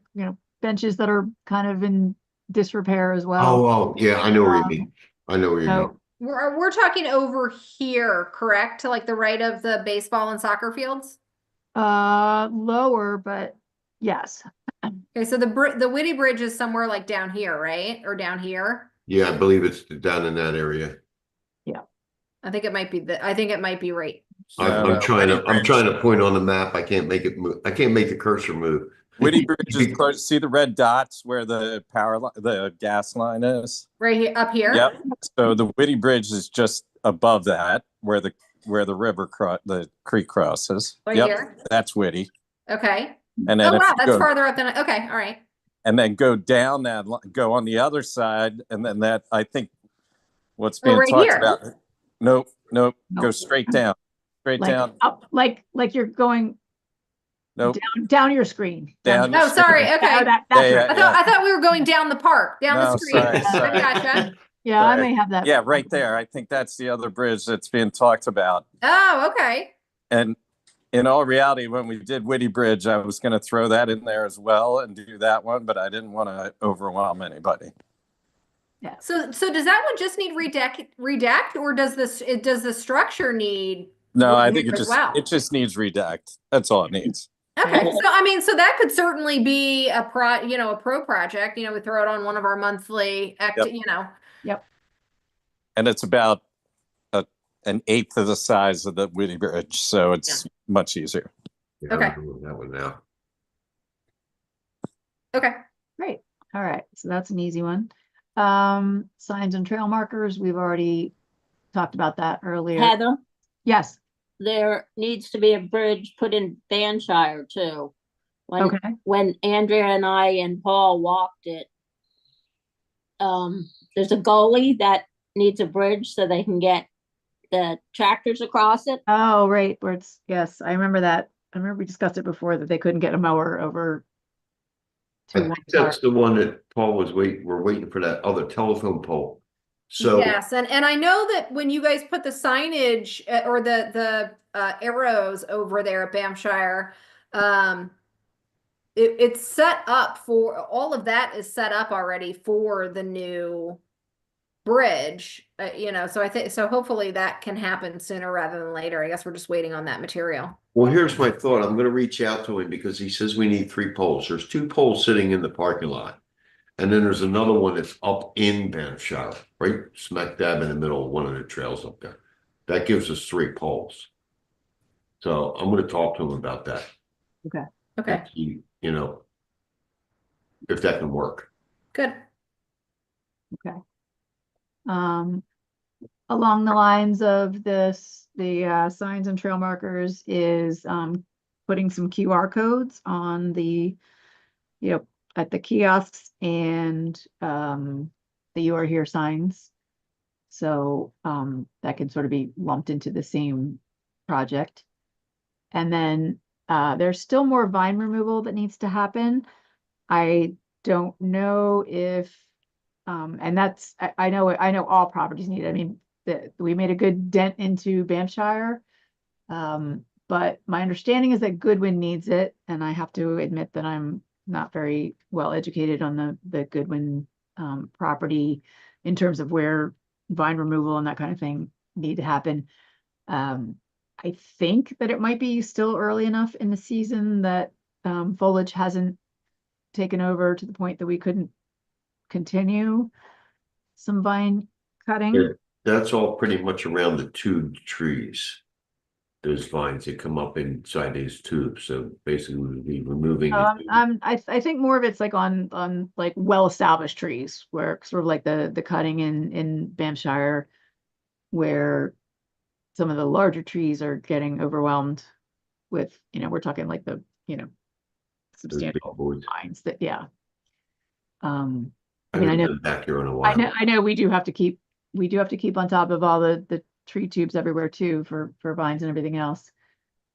benches that are kind of in disrepair as well. Oh, yeah, I know where you mean. I know where you mean. So We're talking over here, correct? To the right of the baseball and soccer fields? lower, but yes. Okay, so the Whitty Bridge is somewhere down here, right? Or down here? Yeah, I believe it's down in that area. I think it might be right. I'm trying to point on the map. I can't make it move. I can't make the cursor move. Whitty Bridge is close. See the red dots where the the gas line is? Right here, up here? Yep. So the Whitty Bridge is just above that, where the the creek crosses. Right Yep, here? that's Whitty. Okay. And then Oh, if wow, you that's go- farther up than, okay, all right. and then go down go on the other side, and then I think what's Oh, being right talked here. about. Nope. Go Nope. straight down. Straight down. Up, like you're going Nope. Down your screen. Down Oh, your sorry, screen. okay. That's Yeah, right. I thought we were going down the park, down the No, street. sorry, sorry. I gotcha. Yeah, I Sorry. may have that. Yeah, right there. I think that's the other bridge that's being talked about. Oh, okay. And in all reality, when we did Whitty Bridge, I was going to throw that in there as well and do that one, but I didn't want to overwhelm anybody. So does that one just need redact, or does the structure need? No, I think as well? it just needs redact. That's all it needs. Okay, so I mean, so that could certainly be a pro project. We throw it on one of our monthly, Yep. And it's about an eighth of the size of the Whitty Bridge, so it's much easier. Yeah, Okay. I'm doing that one now. Okay. Great. All right. So that's an easy one. Signs and trail markers. We've already talked about that earlier. Heather, Yes. there needs to be a bridge put in Banshire too. Okay. When Andrea and I and Paul walked it, there's a gully that needs a bridge so they can get the tractors across it. Oh, right. Where it's, yes, I remember that. I remember we discussed it before that they couldn't get a mower over I to think one that's part. the one that Paul was we're waiting for that other telephone pole. So Yes, and I know that when you guys put the signage or the arrows over there at Bamshire, it's set up for all of that is set up already for the new bridge. So I think so. Hopefully that can happen sooner rather than later. I guess we're just waiting on that material. well, here's my thought. I'm gonna reach out to him because he says we need 3 poles. There's 2 poles sitting in the parking lot. And then there's another one that's up in Banshire, right smack dab in the middle of one of the trails up there. That gives us 3 poles. So I'm gonna talk to him about that. Okay, and see, if that can work. good. Okay. Along the lines of this, the signs and trail markers is putting some QR codes on the, at the kiosks and the "You Are Here" signs. So that can sort of be lumped into the same project. And then there's still more vine removal that needs to happen. I don't know if, and that's, I know all properties need it. I mean, we made a good dent into Bamshire. But my understanding is that Goodwin needs it, and I have to admit that I'm not very well educated on the Goodwin property in terms of where vine removal and that kind of thing need to happen. I think that it might be still early enough in the season that foliage hasn't taken over to the point that we couldn't continue some vine cutting. Yeah, that's all pretty much around the tube trees. Those vines that come up inside these tubes. So basically we'll be removing. I think more of it's like on like well-established trees where sort of like the cutting in Bamshire, where some of the larger trees are getting overwhelmed with, we're talking like the, substantial vines that, yeah. I mean, I know back here in a while. I know we do have to keep on top of all the tree tubes everywhere too for vines and everything else.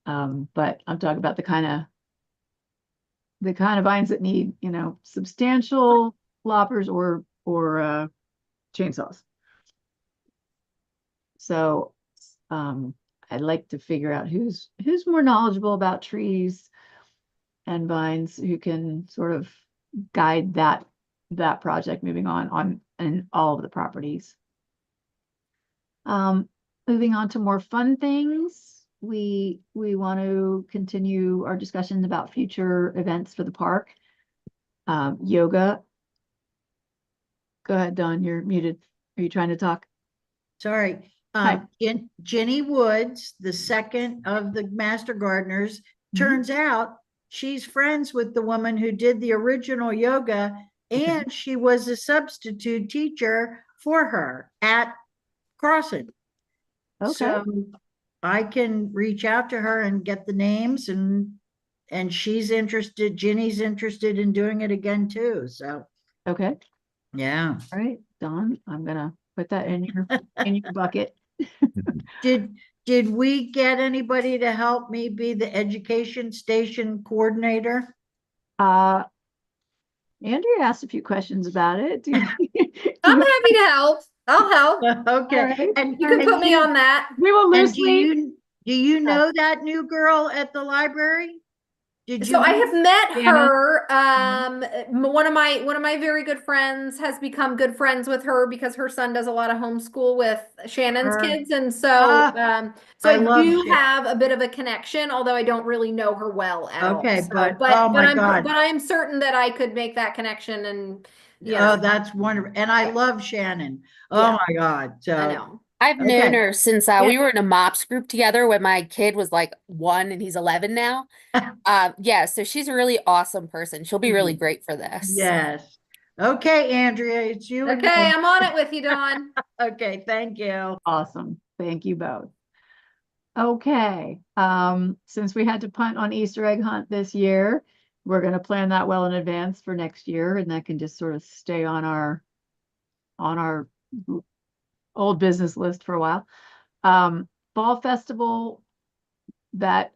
But I'm talking about the kind of vines that need, substantial loppers or chainsaws. So I'd like to figure out who's more knowledgeable about trees and vines, who can sort of guide that project moving on in all of the properties. Moving on to more fun things, we want to continue our discussion about future events for the park. Yoga. Go ahead, Dawn, you're muted. Are you trying to talk? Sorry. Hi. Jenny Woods, the second of the Master Gardeners, turns out she's friends with the woman who did the original yoga, and she was a substitute teacher for her at Crossin. Okay. So I can reach out to her and get the names, and she's interested, Jenny's interested in doing it again too. So Okay. yeah. All right, Dawn, I'm gonna put that in your bucket. Did did we get anybody to help me be the education station coordinator? Andrea asked a few questions about it. Do you- I'm happy to help. I'll help. Okay, All right. and You can and put me on that. We will And do loosely, you know that new girl at the library? Did you? So I have met Jana? her. One of my very good friends has become good friends with her because her son does a lot of homeschool with Shannon's Her. kids, and so Ah, so I I love do Shannon. have a bit of a connection, although I don't really know her well at all. Okay, So, but oh my God. but I'm certain that I could make that connection, and Oh, that's wonderful. And I love Shannon. Oh Yeah. my God. So I know. I've known Okay. her since we were in a MOPS group together when my kid was like 1 and he's 11 now. Yeah, so she's a really awesome person. She'll be really great for this. Yes. Okay, Andrea, it's you and Okay, me. I'm on it with you, Dawn. Okay, thank you. awesome. Thank you both. Okay, since we had to punt on Easter egg hunt this year, we're gonna plan that well in advance for next year, and that can just sort of stay on our old business list for a while. Fall festival, that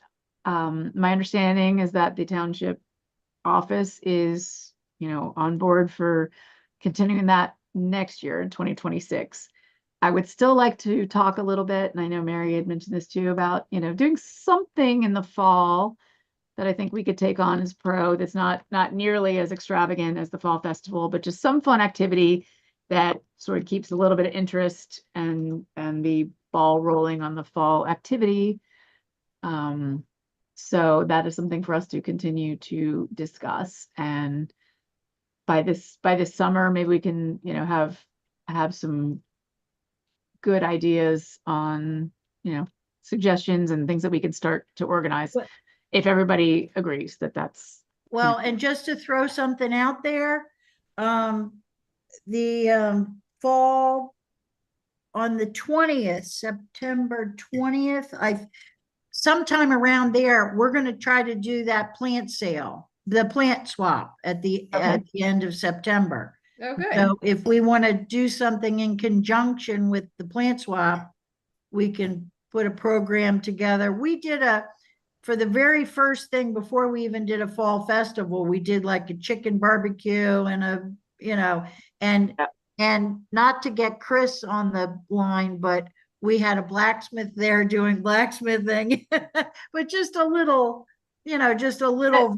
my understanding is that the township office is, on board for continuing that next year in 2026. I would still like to talk a little bit, and I know Mary had mentioned this too, about, doing something in the fall that I think we could take on as pro that's not nearly as extravagant as the fall festival, but just some fun activity that sort of keeps a little bit of interest and the ball rolling on the fall activity. So that is something for us to continue to discuss. And by this summer, maybe we can, have some good ideas on, suggestions and things that we can start to organize. But- If everybody agrees that that's, Well, and just to throw something out there, the fall on the 20th, September 20th, sometime around there, we're going to try to do that plant sale, the plant swap at the end of September. Okay. So if we want to do something in conjunction with the plant swap, we can put a program together. We did for the very first thing before we even did a fall festival, we did like a chicken barbecue and and not to get Chris on the line, but we had a blacksmith there doing blacksmithing, but just a little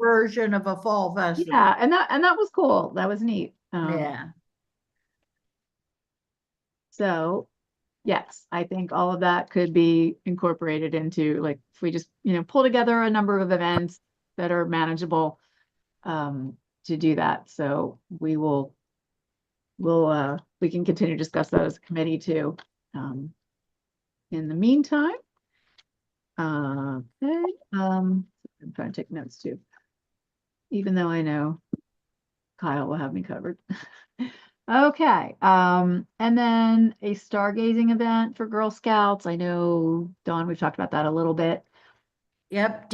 version of a fall festival. yeah, and that was cool. That was neat. Yeah. So yes, I think all of that could be incorporated into, like, if we just, pull together a number of events that are manageable, to do that. So we can continue to discuss that as a committee too. In the meantime, okay, I'm trying to take notes too, even though I know Kyle will have me covered. Okay, and then a stargazing event for Girl Scouts. I know, Dawn, we've talked about that a little bit. Yep,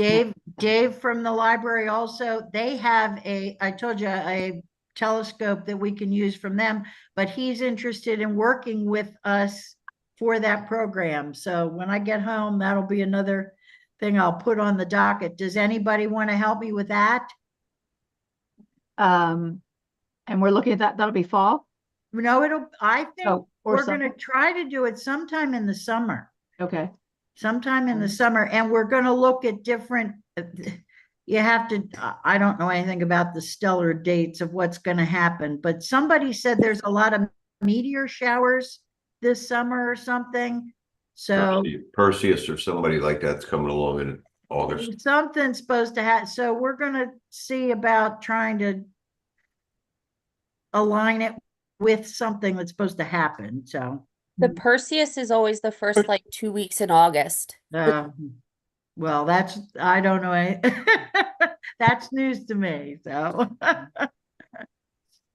Dave from the library also, they have I told you, a telescope that we can use from them, but he's interested in working with us for that program. So when I get home, that'll be another thing I'll put on the docket. Does anybody want to help me with that? And we're looking at that'll be fall? No, I think or we're summer? going to try to do it sometime in the summer. Okay, Sometime in the summer, and we're going to look at different, you have to, I don't know anything about the stellar dates of what's going to happen, but somebody said there's a lot of meteor showers this summer or something. So Perseus or somebody like that's coming along in August. something's supposed to happen. So we're going to see about trying to align it with something that's supposed to happen. So The Perseus is always the first like 2 weeks in August. well, I don't know. That's news to me. So,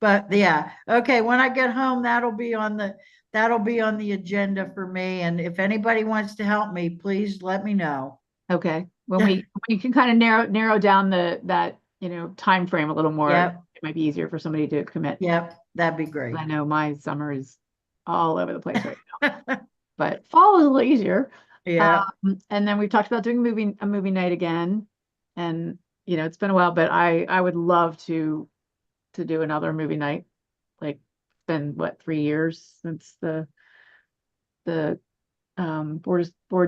but yeah, okay. When I get home, that'll be on the agenda for me. And if anybody wants to help me, please let me know. okay. When we can kind of narrow down that time frame a little more, Yep. it might be easier for somebody to commit. Yep, that'd be great. I know my summer is all over the place right now, but fall is a little easier. Yeah, And then we've talked about doing a movie night again. And, it's been a while, but I would love to do another movie night. Like, it's been what, 3 years since the board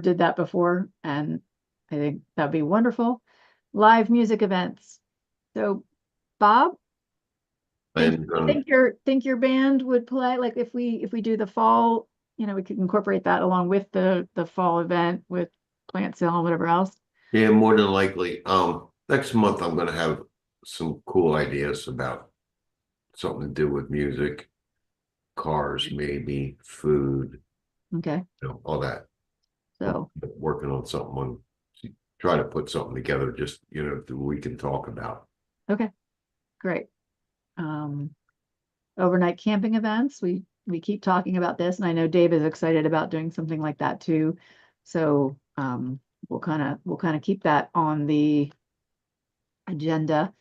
did that before, and I think that'd be wonderful. Live music events. So, Bob, And, think your band would play, like, if we do the fall, we could incorporate that along with the fall event with plant sale and whatever else. yeah, more than likely, next month I'm gonna have some cool ideas about something to do with music, cars, maybe food, Okay, all that. so, Working on something try to put something together, just, that we can talk about. okay, great. Overnight camping events, we keep talking about this, and I know Dave is excited about doing something like that too. So, we'll kind of keep that on the agenda.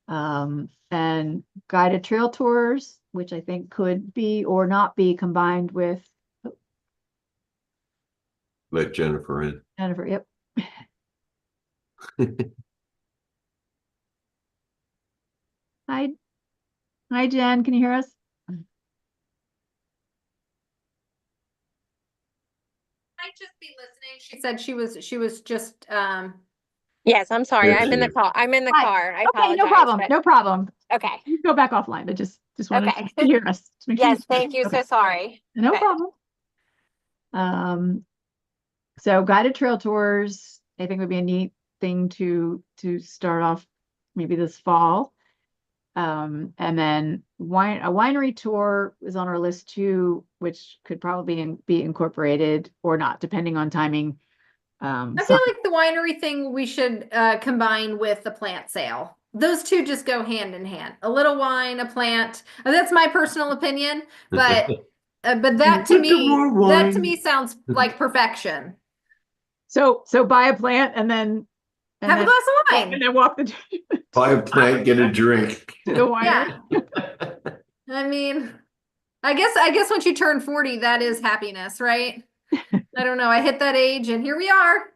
And guided trail tours, which I think could be or not be combined with Let Jennifer in. Jennifer. Yep. Hi, Jen. Can you hear us? Might just be listening. She said she was just Yes, I'm sorry. There I'm in she the is. car. I'm in the Hi. car. I Okay, apologize. no problem. but- No problem. Okay. You can go back offline, but just wanted Okay. to hear us. to make sure Yes, thank you. Okay. So sorry. No Okay. problem. So guided trail tours, I think would be a neat thing to start off maybe this fall. And then a winery tour is on our list too, which could probably be incorporated or not, depending on timing. I feel like the winery thing we should combine with the plant sale. Those two just go hand in hand. A little wine, a plant. That's my personal opinion, but that to Put some more wine. sounds like perfection. So buy a plant and then Have a glass of wine. and then walk the Buy a plant, get a drink. to the winery. Yeah. I mean, I guess once you turn 40, that is happiness, right? I don't know. I hit that age and here we are.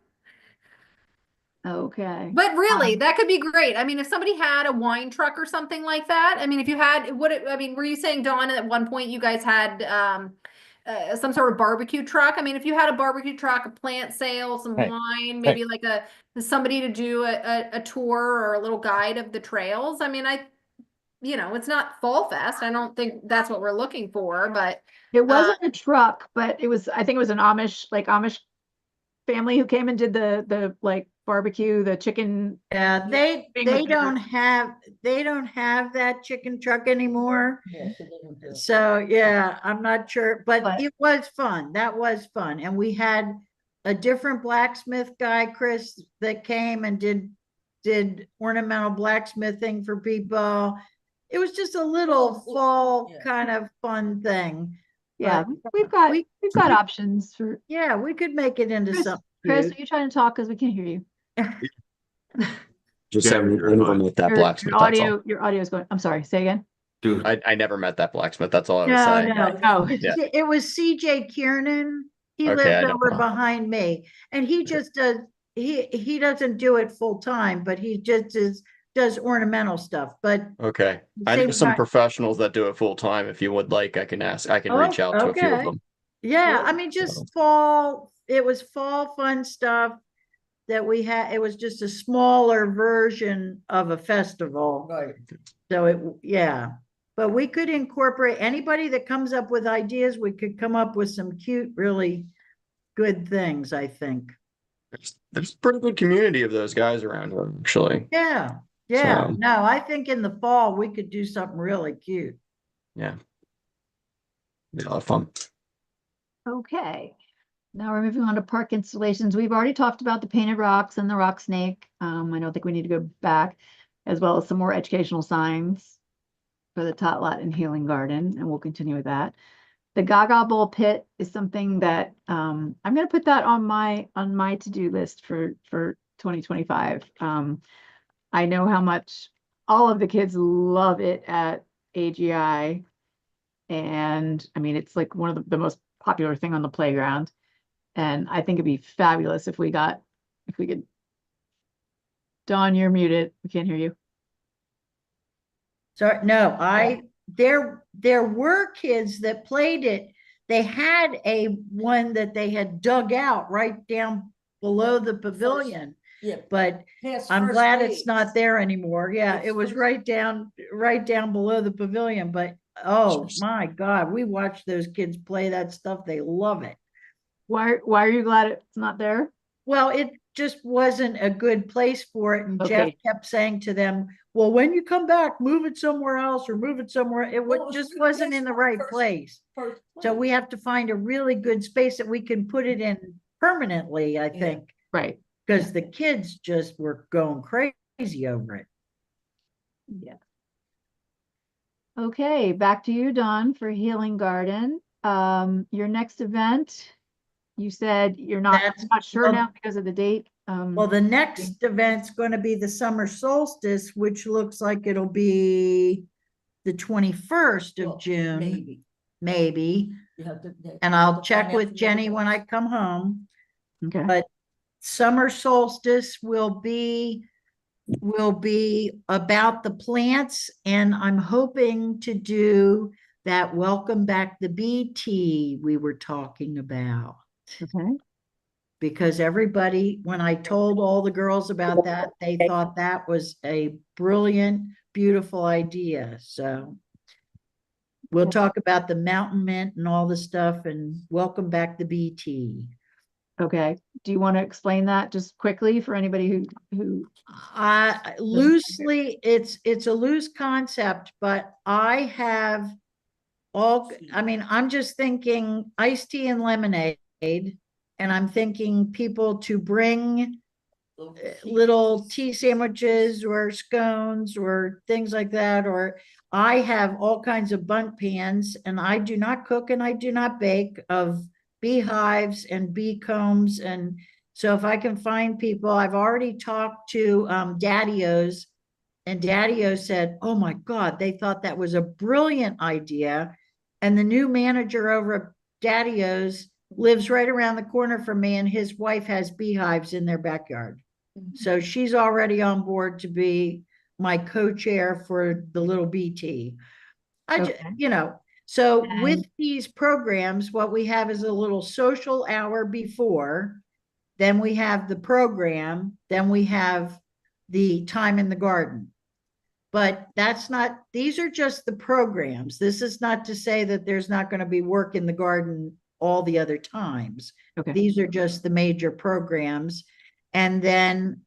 Okay. But really, that could be great. I mean, if somebody had a wine truck or something like that, I mean, if you had, were you saying, Dawn, at one point you guys had some sort of barbecue truck? I mean, if you had a barbecue truck, a plant sale, some Hey. wine, maybe like somebody to do a tour or a little guide of the trails. I mean, it's not Fall Fest. I don't think that's what we're looking for, but It wasn't a truck, but I think it was an Amish family who came and did the barbecue, the chicken. yeah, they Thing with don't have that chicken truck anymore. So, yeah, I'm not sure, but But- it was fun. That was fun. And we had a different blacksmith guy, Chris, that came and did ornamental blacksmithing for people. It was just a little fall kind of fun thing. Yeah, But we've got we- options for Yeah, we could make it into Chris. something. Chris, cute. are you trying to talk? Because we can't hear you. Just Yeah, haven't you're never fine. met that Your blacksmith. That's all. your audio is going. I'm sorry. Say again. Dude, I never met that blacksmith. That's all I was No, saying. no. No. It was CJ Kiernan. He Okay, I lives know. over behind me, and he just does, he doesn't do it full time, but he just does ornamental stuff, but. Okay. I same know some time- professionals that do it full time. If you would like, I can Oh, reach out to a few of okay. them. Yeah, I mean, just it was fall fun stuff that we had. It was just a smaller version of a festival. Right. So yeah, but we could incorporate anybody that comes up with ideas. We could come up with some cute, really good things, I think. There's a pretty good community of those guys around here, actually. Yeah, yeah. So- No, I think in the fall we could do something really cute. Yeah. Be a lot of fun. Okay. Now we're moving on to park installations. We've already talked about the painted rocks and the rock snake. I don't think we need to go back, as well as some more educational signs for the Tot Lot and Healing Garden, and we'll continue with that. The Gaga Bowl pit is something that I'm going to put that on my to-do list for 2025. I know how much all of the kids love it at AGI, and I mean it's like one of the most popular thing on the playground. And I think it'd be fabulous if we could. Dawn, you're muted. We can't hear you. So, no, there were kids that played it. They had one that they had dug out right down below the pavilion. Yeah. But I'm glad it's not there anymore. Yeah, it was right down below the pavilion, but oh my God, we watched those kids play that stuff. They love it. Why are you glad it's not there? Well, it just wasn't a good place for it. And Jeff Okay. kept saying to them, well, when you come back, move it somewhere else or move it somewhere. It just wasn't in the right place. So we have to find a really good space that we can put it in permanently, I think. Right. Because the kids just were going crazy over it. Yeah. Okay, back to you, Dawn, for Healing Garden. Your next event, you said you're not sure well, now because of the date. Well, the next event's going to be the summer solstice, which looks like it'll be the 21st of June. Maybe. And I'll check with Jenny when I come home. Okay. But summer solstice will be about the plants, and I'm hoping to do that welcome back the bee tea we were talking about. Okay. Because everybody, when I told all the girls about that, they thought that was a brilliant, beautiful idea. So we'll talk about the mountain mint and all the stuff and welcome back the bee tea. Okay. Do you want to explain that just quickly for anybody who Loosely, it's a loose concept, but I have I'm just thinking iced tea and lemonade, and I'm thinking people to bring little tea sandwiches or scones or things like that, or I have all kinds of bundt pans, and I do not cook and I do not bake, of beehives and bee combs. And so if I can find people, I've already talked to Daddy-O's, and Daddy-O said, oh my God, they thought that was a brilliant idea. And the new manager over at Daddy-O's lives right around the corner from me, and his wife has beehives in their backyard. So she's already on board to be my co-chair for the little bee tea. So with these programs, what we have is a little social hour before, then we have the program, then we have the time in the garden. But these are just the programs. This is not to say that there's not going to be work in the garden all the other times. Okay. These are just the major programs. And then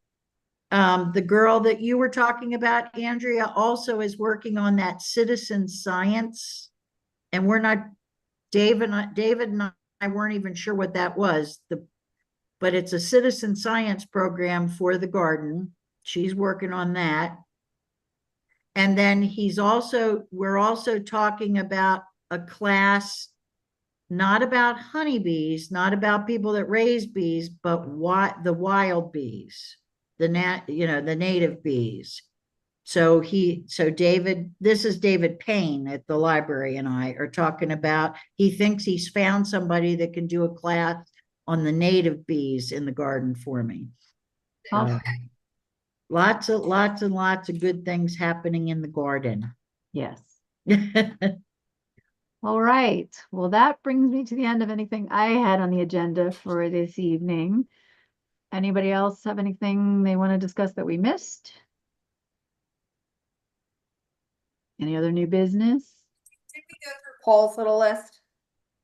the girl that you were talking about, Andrea, also is working on that citizen science. And David and I weren't even sure what that was. But it's a citizen science program for the garden. She's working on that. And then we're also talking about a class, not about honeybees, not about people that raise bees, but the wild bees, the native bees. So this is David Payne at the library, and I are talking about, he thinks he's found somebody that can do a class on the native bees in the garden for me. Awesome. Lots and lots of good things happening in the garden. Yes. All right. Well, that brings me to the end of anything I had on the agenda for this evening. Anybody else have anything they want to discuss that we missed? Any other new business? Did we go through Paul's little list?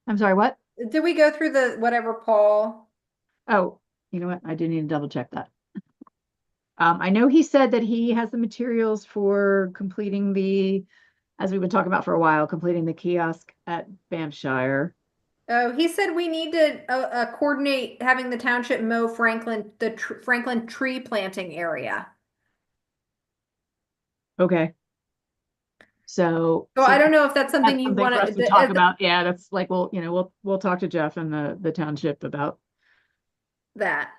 I'm sorry, what? Did we go through the whatever Paul? Oh, you know what? I do need to double check that. I know he said that he has the materials for completing as we've been talking about for a while, completing the kiosk at Banffshire. Oh, he said we need to coordinate having the township mow Franklin tree planting area. Okay. So I don't know if that's something that's you something want for us to talk about. Yeah, that's like, we'll talk to Jeff and the township about that.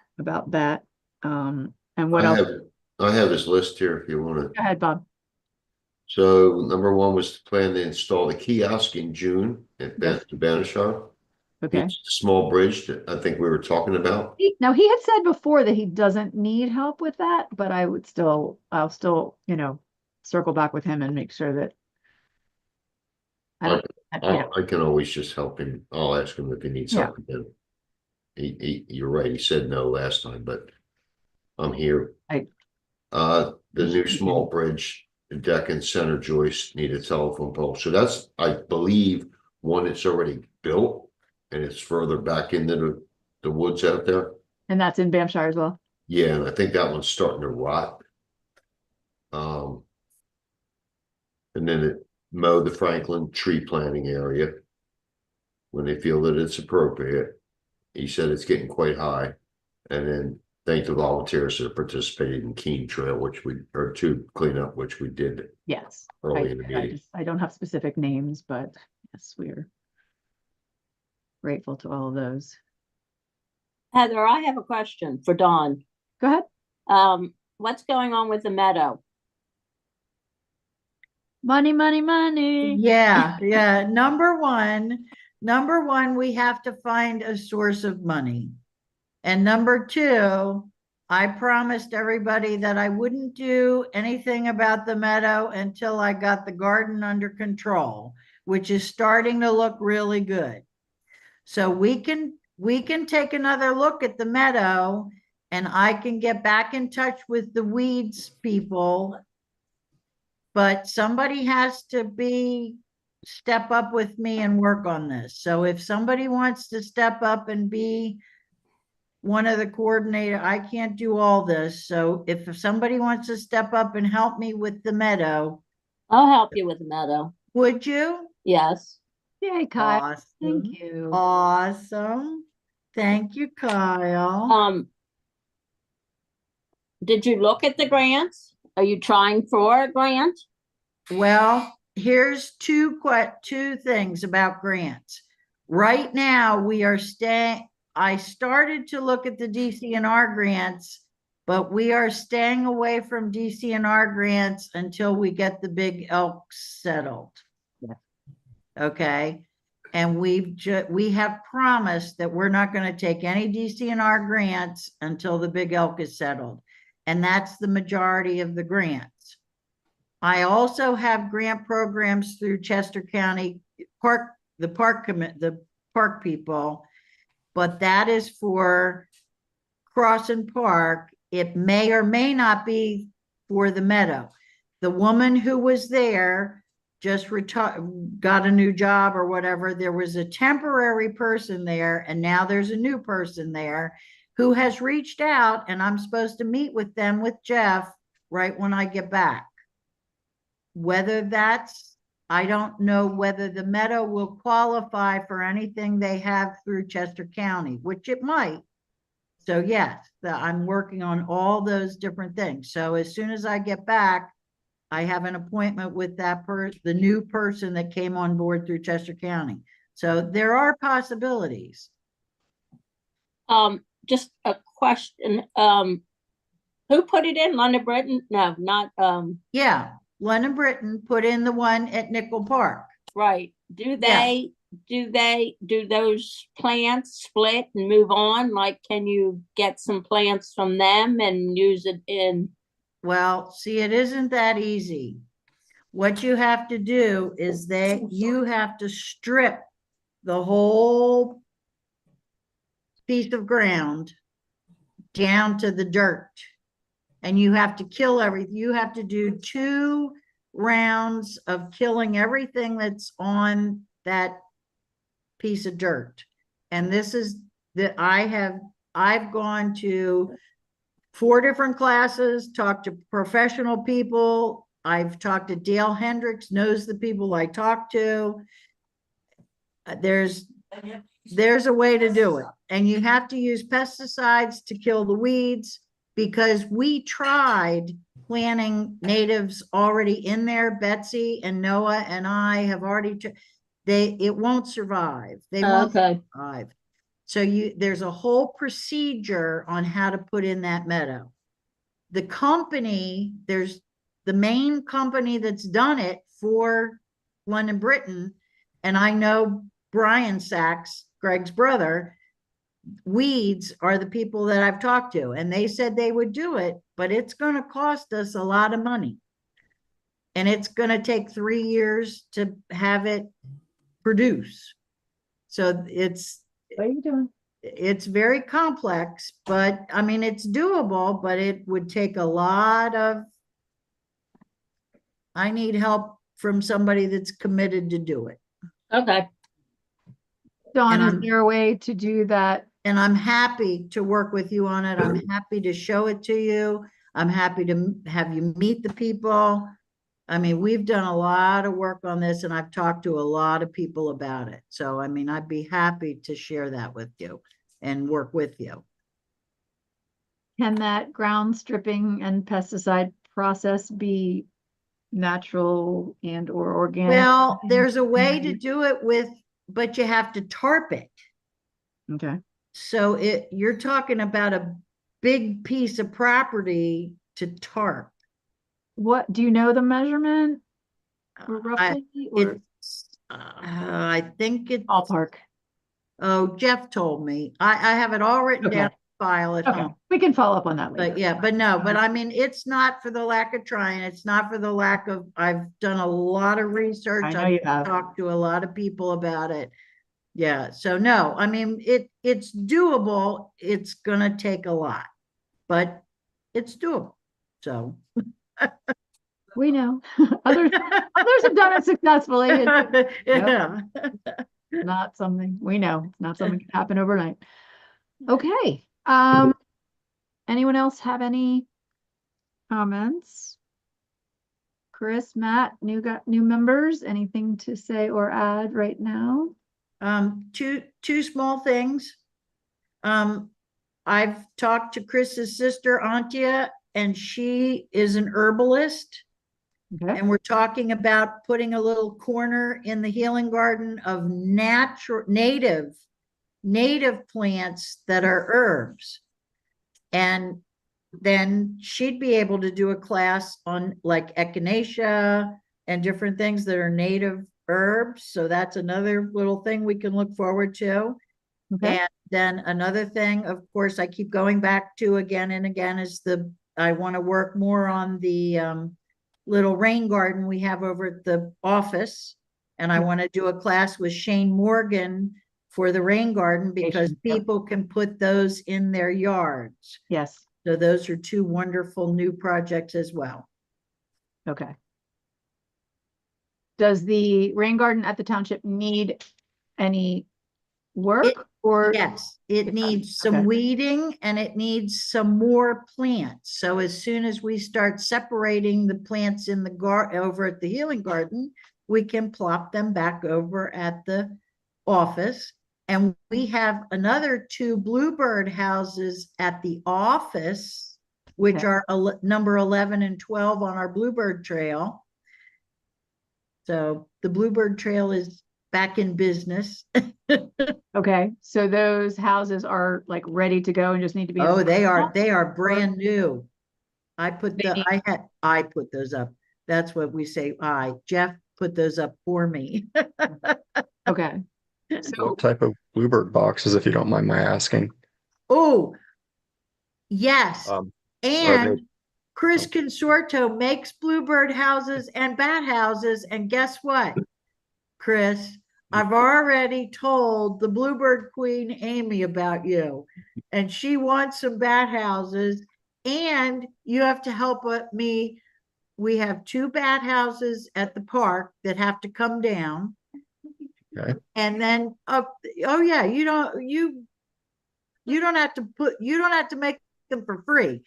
And what else? I have this list here if you want to. Go ahead, Bob. So number one was to plan to install the kiosk in June at Banffshire. Okay. It's a small bridge that I think we were talking about. Now, he had said before that he doesn't need help with that, but I'll still, circle back with him and make sure that. I can always just help him. I'll ask him if he needs Yeah. help again. You're right, he said no last time, but I'm here. The new small bridge, the deck and center joist need a telephone pole. So that's, I believe, one that's already built and it's further back into the woods out there. And that's in Bamshire as well. Yeah, and I think that one's starting to rot. And then it mow the Franklin tree planting area when they feel that it's appropriate. He said it's getting quite high. And then thank the volunteers that participated in Keene Trail, to clean up, which we did Yes. early in the meeting. I don't have specific names, but yes, we're grateful to all of those. Heather, I have a question for Dawn. Go ahead. What's going on with the meadow? Money, money, money. Yeah. Number one, we have to find a source of money. And number two, I promised everybody that I wouldn't do anything about the meadow until I got the garden under control, which is starting to look really good. So we can take another look at the meadow, and I can get back in touch with the weeds people. But somebody has to step up with me and work on this. So if somebody wants to step up and be one of the coordinator, I can't do all this. So if somebody wants to step up and help me with the meadow. I'll help you with the meadow. Would you? Yes. Yay, Kyle. Awesome. Thank you. Awesome. Thank you, Kyle. Did you look at the grants? Are you trying for a grant? Well, here's two things about grants. Right now, I started to look at the DCNR grants, but we are staying away from DCNR grants until we get the Big Elk settled. Yeah. Okay. And we have promised that we're not going to take any DCNR grants until the Big Elk is settled. And that's the majority of the grants. I also have grant programs through Chester County the park people, but that is for Crossan Park. It may or may not be for the meadow. The woman who was there just got a new job or whatever. There was a temporary person there, and now there's a new person there who has reached out, and I'm supposed to meet with them with Jeff right when I get back. I don't know whether the meadow will qualify for anything they have through Chester County, which it might. So yes, I'm working on all those different things. So as soon as I get back, I have an appointment with the new person that came on board through Chester County. So there are possibilities. Just a question. Who put it in? London Britain? No, not Yeah, London Britain put in the one at Nickel Park. right. Do those plants split and move on? Like, can you get some plants from them and use it in? Well, see, it isn't that easy. What you have to do is you have to strip the whole piece of ground down to the dirt. And you have to kill everything. You have to do 2 rounds of killing everything that's on that piece of dirt. And this is that I've gone to 4 different classes, talked to professional people. I've talked to Dale Hendricks, knows the people I talk to. There's a way to do it. And you have to use pesticides to kill the weeds, because we tried planting natives already in there. Betsy and Noah and I have already, it won't survive. They won't survive. So there's a whole procedure on how to put in that meadow. The company, there's the main company that's done it for London Britain. And I know Brian Sachs Greg's brother, weeds are the people that I've talked to, and they said they would do it, but it's going to cost us a lot of money. And it's going to take 3 years to have it produce. So What are you doing? it's very complex, but I mean, it's doable, but it would take a lot of, I need help from somebody that's committed to do it. Okay. Dawn, And is I'm- there a way to do that? And I'm happy to work with you on it. I'm happy to show it to you. I'm happy to have you meet the people. I mean, we've done a lot of work on this and I've talked to a lot of people about it. So, I mean, I'd be happy to share that with you and work with you. Can that ground stripping and pesticide process be natural and or organic? Well, there's a way to do it but you have to tarp it. Okay. So you're talking about a big piece of property to tarp. What, do you know the measurement roughly? Or I think it's, ballpark? oh, Jeff told me. I have it all written Okay. down, in the file at Okay, home. we can follow up on that later. But yeah, but I mean, it's not for the lack of trying. It's not for the lack of, I've done a lot of research. I know I've you have. talked to a lot of people about it. Yeah, so no, I mean, it's doable. It's gonna take a lot, but it's doable. So. We know. Others have done it successfully. It's Yeah. not something we know. It's not something that can happen overnight. Okay. Anyone else have any comments? Chris, Matt, new members, anything to say or add right now? Two small things. I've talked to Chris's sister, Antia, and she is an herbalist. Okay. And we're talking about putting a little corner in the healing garden of native plants that are herbs. And then she'd be able to do a class on like echinacea and different things that are native herbs. So that's another little thing we can look forward to. Okay. And then another thing, of course, I keep going back to again and again is I want to work more on the little rain garden we have over at the office. And I want to do a class with Shane Morgan for the rain garden because Yep. people can put those in their yards. Yes. So those are two wonderful new projects as well. Okay. Does the rain garden at the township need any work or? Yes, it it needs does, some okay. weeding and it needs some more plants. So as soon as we start separating the plants in the over at the healing garden, we can plop them back over at the office. And we have another 2 bluebird houses at the office, which Okay. are number 11 and 12 on our bluebird trail. So the bluebird trail is back in business. Okay, so those houses are like ready to go and just need to be. Oh, they installed? are brand new. I put They need- I put those up. That's what we say. Jeff put those up for me. Okay, so What type of bluebird boxes, if you don't mind my asking? Oh, yes. Um, And Chris Consorto makes bluebird houses and bat houses. And guess what, Chris? I've already told the bluebird queen, Amy, about you. And she wants some bat houses. And you have to help me. We have 2 bat houses at the park that have to come down. Okay. And then, oh yeah, you don't have to make them for free.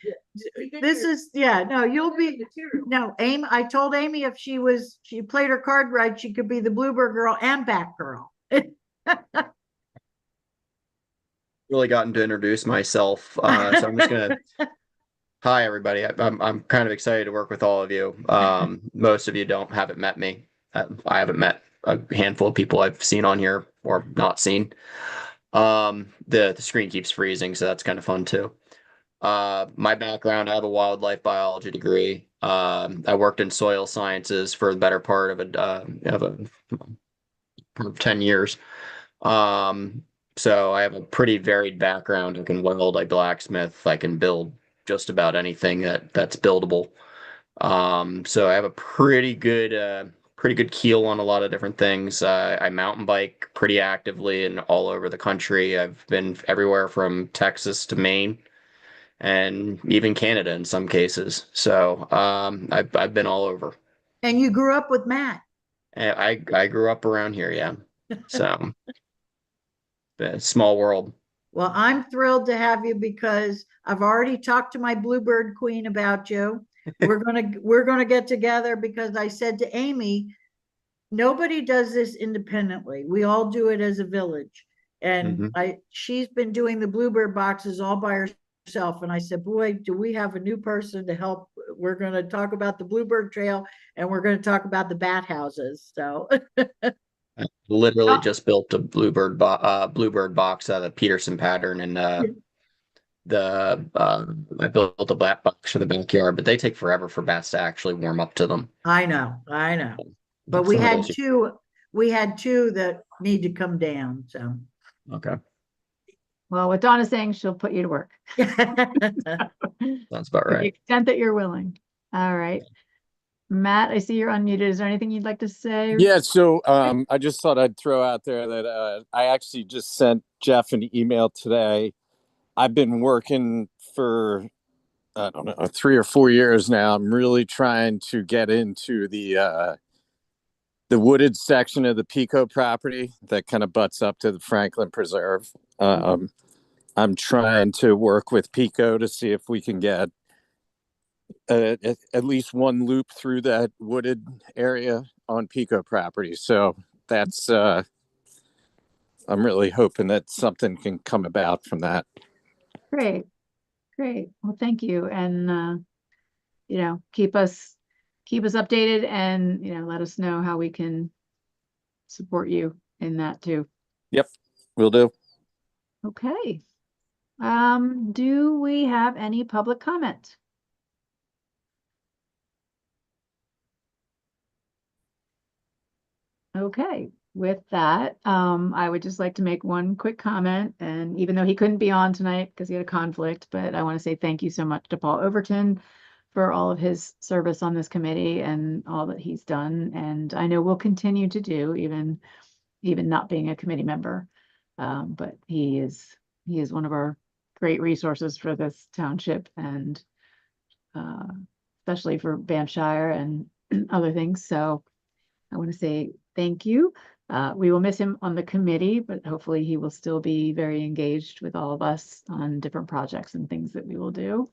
This is, yeah, no, you'll be, no, Amy, I told Amy if she played her card right, she could be the bluebird girl and bat girl. Really gotten to introduce myself, so I'm just gonna. Hi, everybody. I'm kind of excited to work with all of you. Most of you haven't met me. I haven't met a handful of people I've seen on here or not seen. The screen keeps freezing, so that's kind of fun too. My background, I have a wildlife biology degree. I worked in soil sciences for the better part of 10 years. So I have a pretty varied background. I can weld, I blacksmith, I can build just about anything that's buildable. So I have a pretty good keel on a lot of different things. I mountain bike pretty actively and all over the country. I've been everywhere from Texas to Maine and even Canada in some cases. So I've been all over. And you grew up with Matt. And I grew up around here, yeah. So small world. Well, I'm thrilled to have you because I've already talked to my Bluebird Queen about you. We're gonna get together because I said to Amy, nobody does this independently. We all do it as a village. And she's been doing the Bluebird boxes all by herself. And I said, boy, do we have a new person to help. We're going to talk about the Bluebird Trail and we're going to talk about the bat houses. So I literally just built a Bluebird box out of the Peterson pattern, and I built a bat box for the backyard, but they take forever for bats to actually warm up to them. I know. But we had two that need to come down. So Okay. Well, what Donna's saying, she'll put you to work. Sounds about To the right. extent that you're willing. All right. Matt, I see you're unmuted. Is there anything you'd like to say? Yeah, so I just thought I'd throw out there that I actually just sent Jeff an email today. I've been working for, I don't know, 3 or 4 years now. I'm really trying to get into the wooded section of the Pico property that kind of butts up to the Franklin Preserve. I'm trying to work with Pico to see if we can get at least one loop through that wooded area on Pico property. So that's I'm really hoping that something can come about from that. Great. Well, thank you. And, keep us updated and, let us know how we can support you in that too. Yep, will do. Okay. Do we have any public comment? Okay, with that, I would just like to make one quick comment. And even though he couldn't be on tonight because he had a conflict, but I want to say thank you so much to Paul Overton for all of his service on this committee and all that he's done. And I know we'll continue to do, even not being a committee member. But he is one of our great resources for this township and especially for Banffshire and other things. So I want to say thank you. We will miss him on the committee, but hopefully he will still be very engaged with all of us on different projects and things that we will do.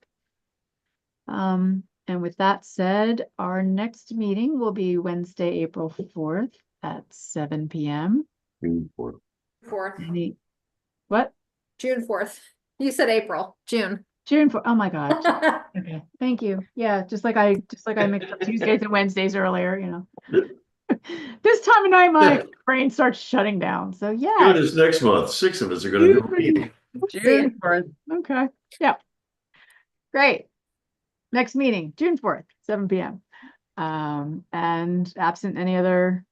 And with that said, our next meeting will be Wednesday, April 4th at 7 p.m. June 4th. 4th. What? June 4th. You said April, June. June 4th. Oh my God. Okay. Thank you. Yeah. Just like I mixed up Tuesdays and Wednesdays earlier, This time of night, my brain starts shutting down. So yeah. Good as next month. 6 of us are going to do a meeting. June 4th. Okay. Yeah. Great. Next meeting, June 4th, 7 p.m. And absent any other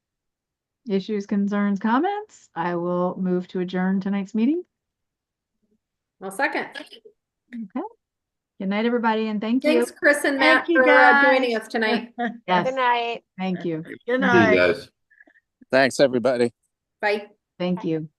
issues, concerns, comments, I will move to adjourn tonight's meeting. Well, second. Okay. Good night, everybody, and thank you. Thanks, Chris and Matt, Thank you, for guys. joining us tonight. Yes, Good night. thank you. Good See you night. guys. Thanks, everybody. Bye. Thank you.